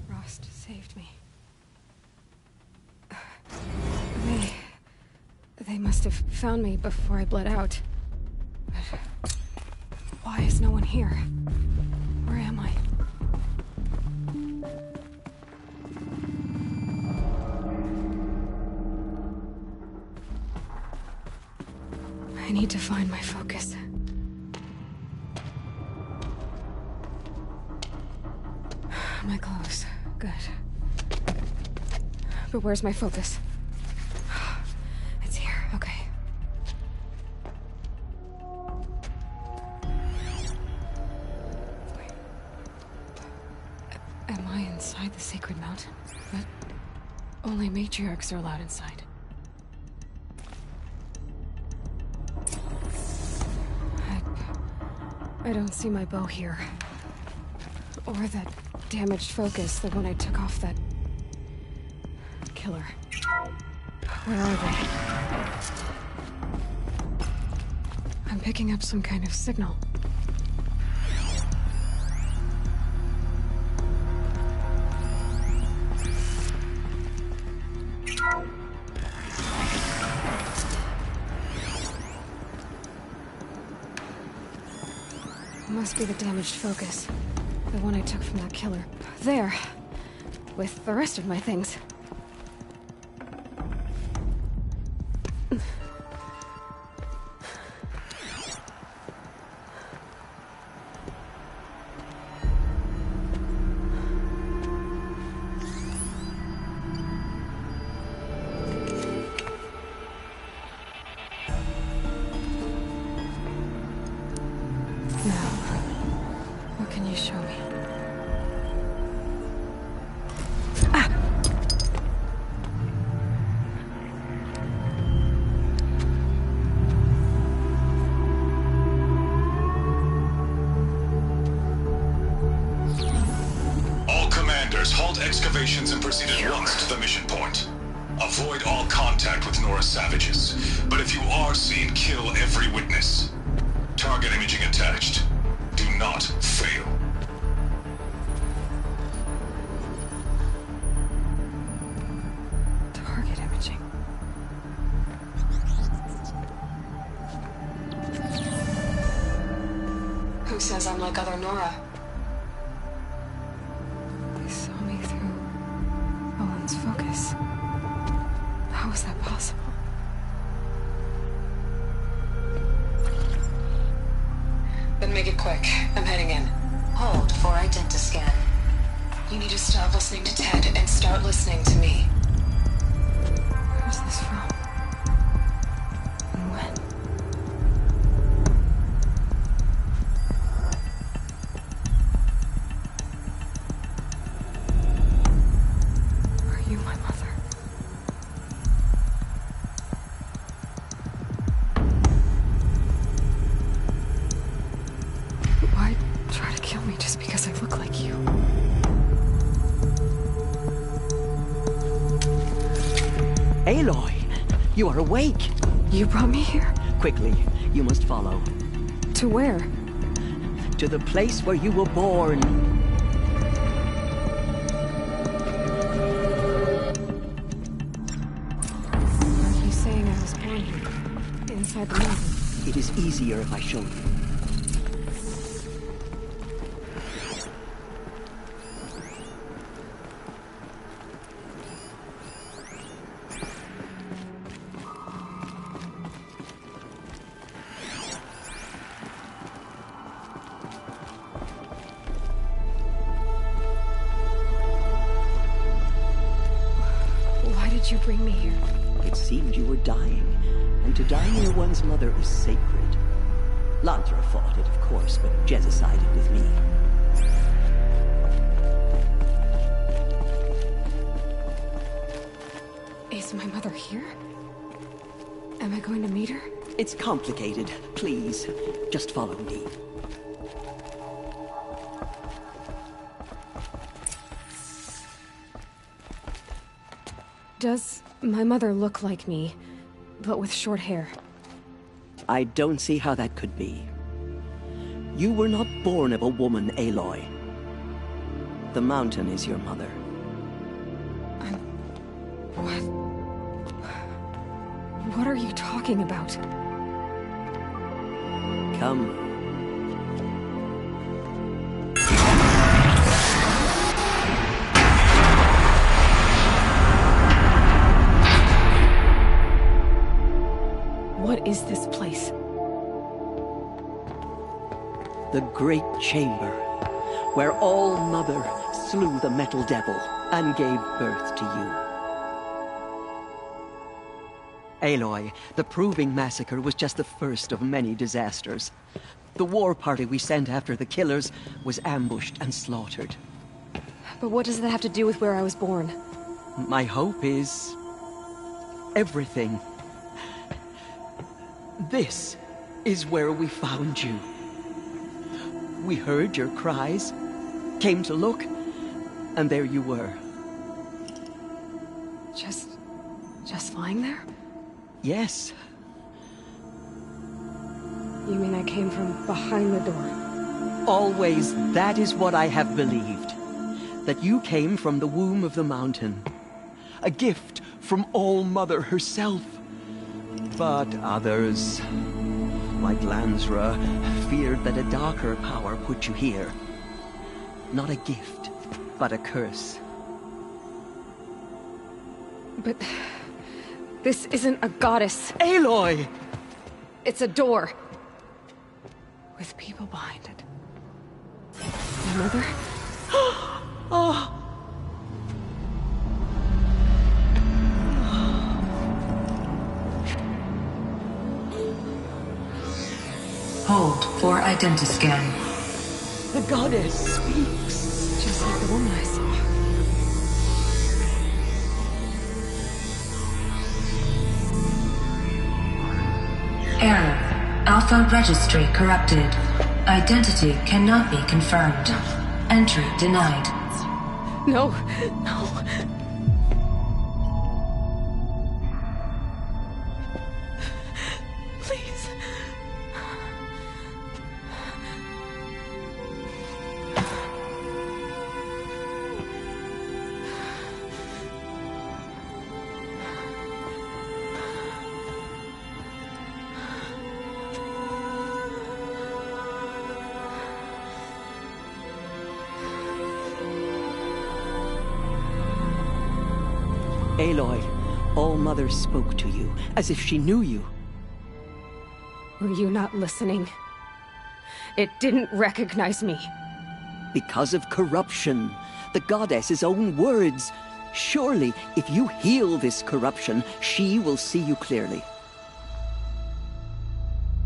S1: Rost saved me. They must have found me before I bled out. But why is no one here? Where am I? I need to find my focus. My clothes. Good. But where's my focus? It's here. Okay. Wait. Am I inside the sacred mountain? But only matriarchs are allowed inside. I don't see my bow here. Or that damaged focus, the one I took off that killer. Where are they? I'm picking up some kind of signal. Must be the damaged focus. The one I took from that killer. There. With the rest of my things.
S4: Excavations and proceed at once to the mission point. Avoid all contact with Nora savages, but if you are seen, kill every witness. Target imaging attached. Do not fail.
S1: Target imaging. Who says I'm like other Nora? Focus. How is that possible? Then make it quick. I'm heading in.
S22: Hold for identiscan.
S1: You need to stop listening to Ted and start listening to me. Where's this from? And when?
S6: Aloy, you are awake.
S1: You brought me here?
S6: Quickly, you must follow.
S1: To where?
S6: To the place where you were born.
S1: inside the mountain.
S6: It is easier if I show you.
S1: Why did you bring me here?
S6: It seemed you were dying, and to die near one's mother is sacred. Lantra fought it, of course, but Jezza sided with me.
S1: Is my mother here? Am I going to meet her?
S6: It's complicated. Please, just follow me.
S1: Does my mother look like me, but with short hair?
S6: I don't see how that could be. You were not born of a woman, Aloy. The mountain is your mother.
S1: What? What are you talking about?
S6: Come.
S1: What is this place?
S6: The Great Chamber, where All-Mother slew the Metal Devil and gave birth to you. Aloy, the Proving Massacre was just the first of many disasters. The war party we sent after the killers was ambushed and slaughtered.
S1: But what does that have to do with where I was born?
S6: My hope is... everything. This is where we found you. We heard your cries, came to look, and there you were.
S1: Just lying there?
S6: Yes.
S1: You mean I came from behind the door?
S6: Always, that is what I have believed. That you came from the womb of the mountain. A gift from All-Mother herself. But others, like Lansra, feared that a darker power put you here. Not a gift, but a curse.
S1: But... this isn't a goddess.
S6: Aloy!
S1: It's a door. With people behind it. My mother?
S6: Oh!
S22: Hold for identiscan.
S6: The goddess speaks.
S1: Just like the woman I saw.
S22: Error. Alpha registry corrupted. Identity cannot be confirmed. Entry denied.
S1: No, no. Please.
S6: Aloy, All-Mother spoke to you, as if she knew you.
S1: Were you not listening? It didn't recognize me.
S6: Because of corruption. The goddess's own words. Surely, if you heal this corruption, she will see you clearly.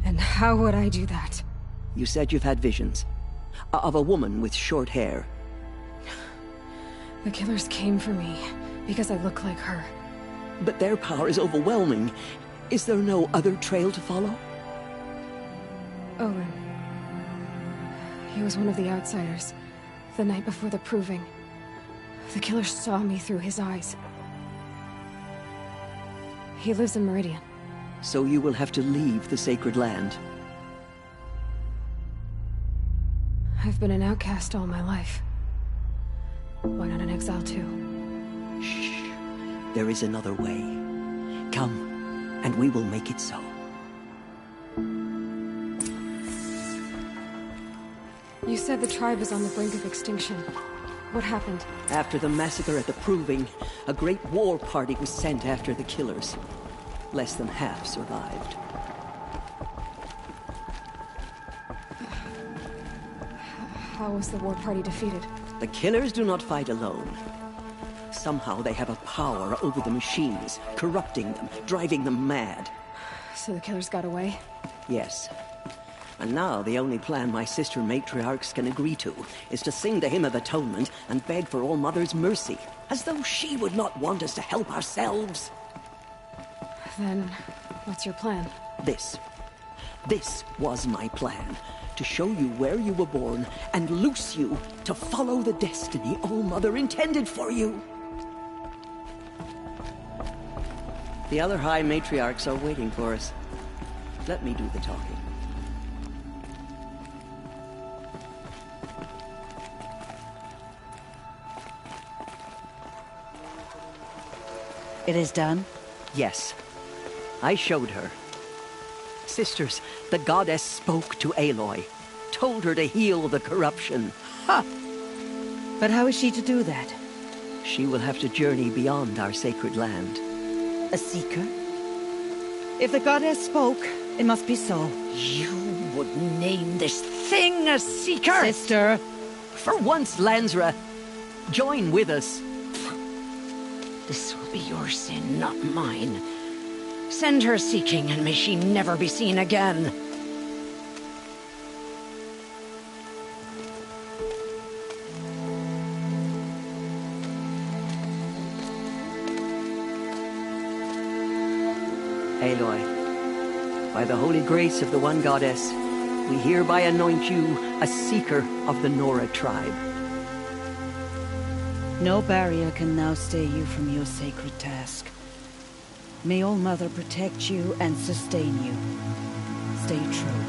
S1: And how would I do that?
S6: You said you've had visions. Of a woman with short hair.
S1: The killers came for me. Because I look like her.
S6: But their power is overwhelming. Is there no other trail to follow?
S1: Owen. He was one of the outsiders. The night before the Proving. The killer saw me through his eyes. He lives in Meridian.
S6: So you will have to leave the sacred land.
S1: I've been an outcast all my life. Why not an exile too?
S6: Shh. There is another way. Come, and we will make it so.
S1: said the tribe was on the brink of extinction. What happened?
S6: After the massacre at the Proving, a great war party was sent after the killers. Less than half survived.
S1: How was the war party defeated?
S6: The killers do not fight alone. Somehow they have a power over the machines, corrupting them, driving them mad.
S1: So the killers got away?
S6: Yes. And now the only plan my sister matriarchs can agree to is to sing the Hymn of Atonement and beg for All Mother's mercy, as though she would not want us to help ourselves.
S1: Then, what's your plan?
S6: This was my plan. To show you where you were born and loose you to follow the destiny All Mother intended for you. The other High Matriarchs are waiting for us. Let me do the talking.
S11: It is done?
S6: Yes. I showed her. Sisters, the goddess spoke to Aloy, told her to heal the corruption.
S11: Ha! But how is she to do that?
S6: She will have to journey beyond our sacred land.
S11: A seeker? If the goddess spoke, it must be so.
S6: You would name this thing a seeker?
S11: Sister!
S6: For once, Lansra, join with us.
S3: This will be your sin, not mine. Send her seeking, and may she never be seen again.
S6: Aloy, by the holy grace of the One Goddess, we hereby anoint you a seeker of the Nora tribe.
S11: No barrier can now stay you from your sacred task. May All Mother protect you and sustain you. Stay true.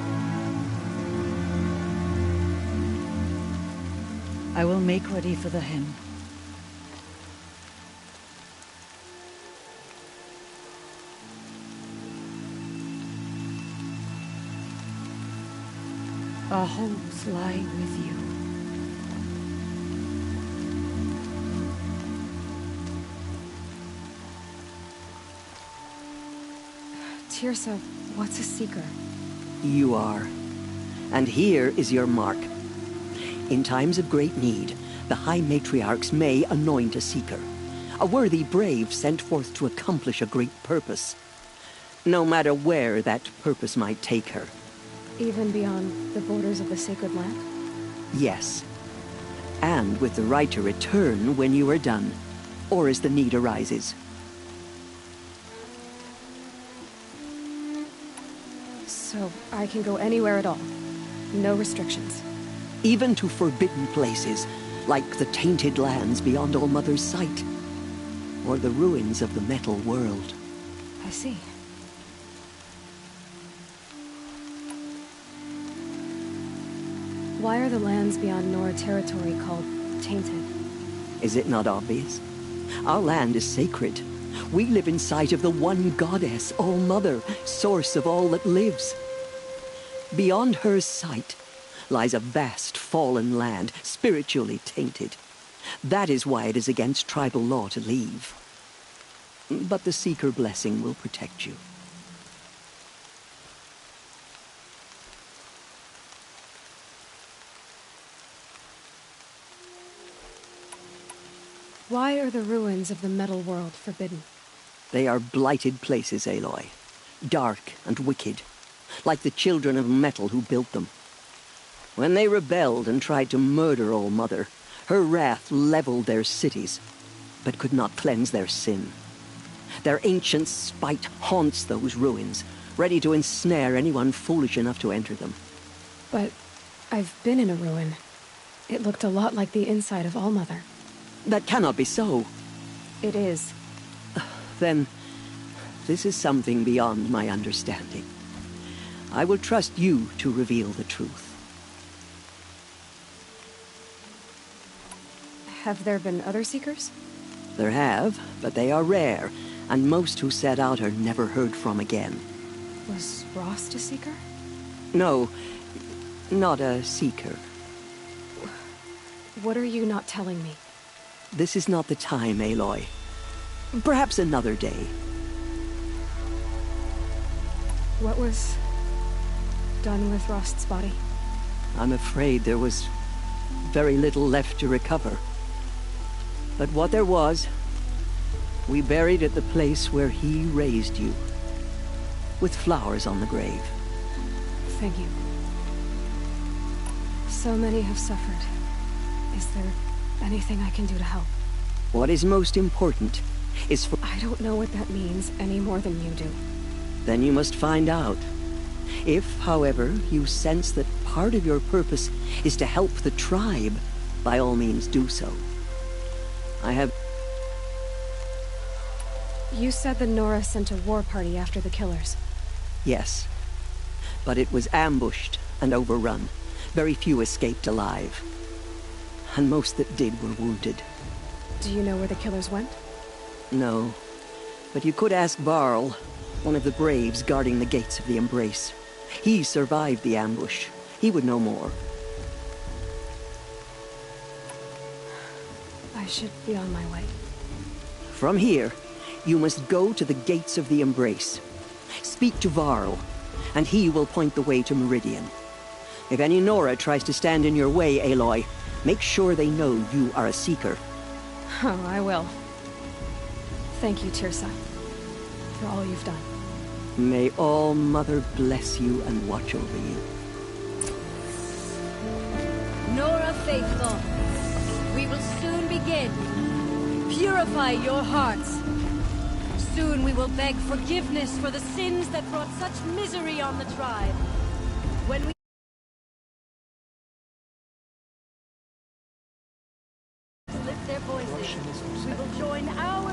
S11: I will make ready for the hymn. Our hopes lie with you.
S1: Teersa, what's a seeker?
S6: You are. And here is your mark. In times of great need, the High Matriarchs may anoint a seeker. A worthy brave sent forth to accomplish a great purpose. No matter where that purpose might take her.
S1: Even beyond the borders of the sacred land?
S6: Yes. And with the right to return when you are done, or as the need arises.
S1: So I can go anywhere at all? No restrictions?
S6: Even to forbidden places, like the tainted lands beyond All Mother's sight. Or the ruins of the metal world.
S1: I see. Why are the lands beyond Nora territory called tainted?
S6: Is it not obvious? Our land is sacred. We live in sight of the One Goddess, All Mother, source of all that lives. Beyond her sight lies a vast fallen land, spiritually tainted. That is why it is against tribal law to leave. But the Seeker blessing will protect you.
S1: Why are the ruins of the metal world forbidden?
S6: They are blighted places, Aloy. Dark and wicked, like the children of metal who built them. When they rebelled and tried to murder All Mother, her wrath leveled their cities, but could not cleanse their sin. Their ancient spite haunts those ruins, ready to ensnare anyone foolish enough to enter them.
S1: But I've been in a ruin. It looked a lot like the inside of All Mother.
S6: That cannot be so.
S1: It is.
S6: Then, this is something beyond my understanding. I will trust you to reveal the truth.
S1: Have there been other Seekers?
S6: There have, but they are rare, and most who set out are never heard from again.
S1: Was Rost a Seeker?
S6: No, not a Seeker.
S1: What are you not telling me?
S6: This is not the time, Aloy. Perhaps another day.
S1: What was done with Rost's body?
S6: I'm afraid there was very little left to recover. But what there was, we buried at the place where he raised you, with flowers on the grave.
S1: Thank you. So many have suffered. Is there anything I can do to help?
S6: What is most important is for...
S1: I don't know what that means any more than you do.
S6: Then you must find out. If, however, you sense that part of your purpose is to help the tribe, by all means do so. I have...
S1: You said the Nora sent a war party after the killers.
S6: Yes. But it was ambushed and overrun. Very few escaped alive. And most that did were wounded.
S1: Do you know where the killers went?
S6: No. But you could ask Varl, one of the Braves guarding the gates of the Embrace. He survived the ambush. He would know more.
S1: I should be on my way.
S6: From here, you must go to the gates of the Embrace. Speak to Varl, and he will point the way to Meridian. If any Nora tries to stand in your way, Aloy, make sure they know you are a Seeker.
S1: Oh, I will. Thank you, Teersa, for all you've done.
S6: May All Mother bless you and watch over you.
S11: Nora Faithful, we will soon begin. Purify your hearts. Soon we will beg forgiveness for the sins that brought such misery on the tribe. When we lift their voices, we will join our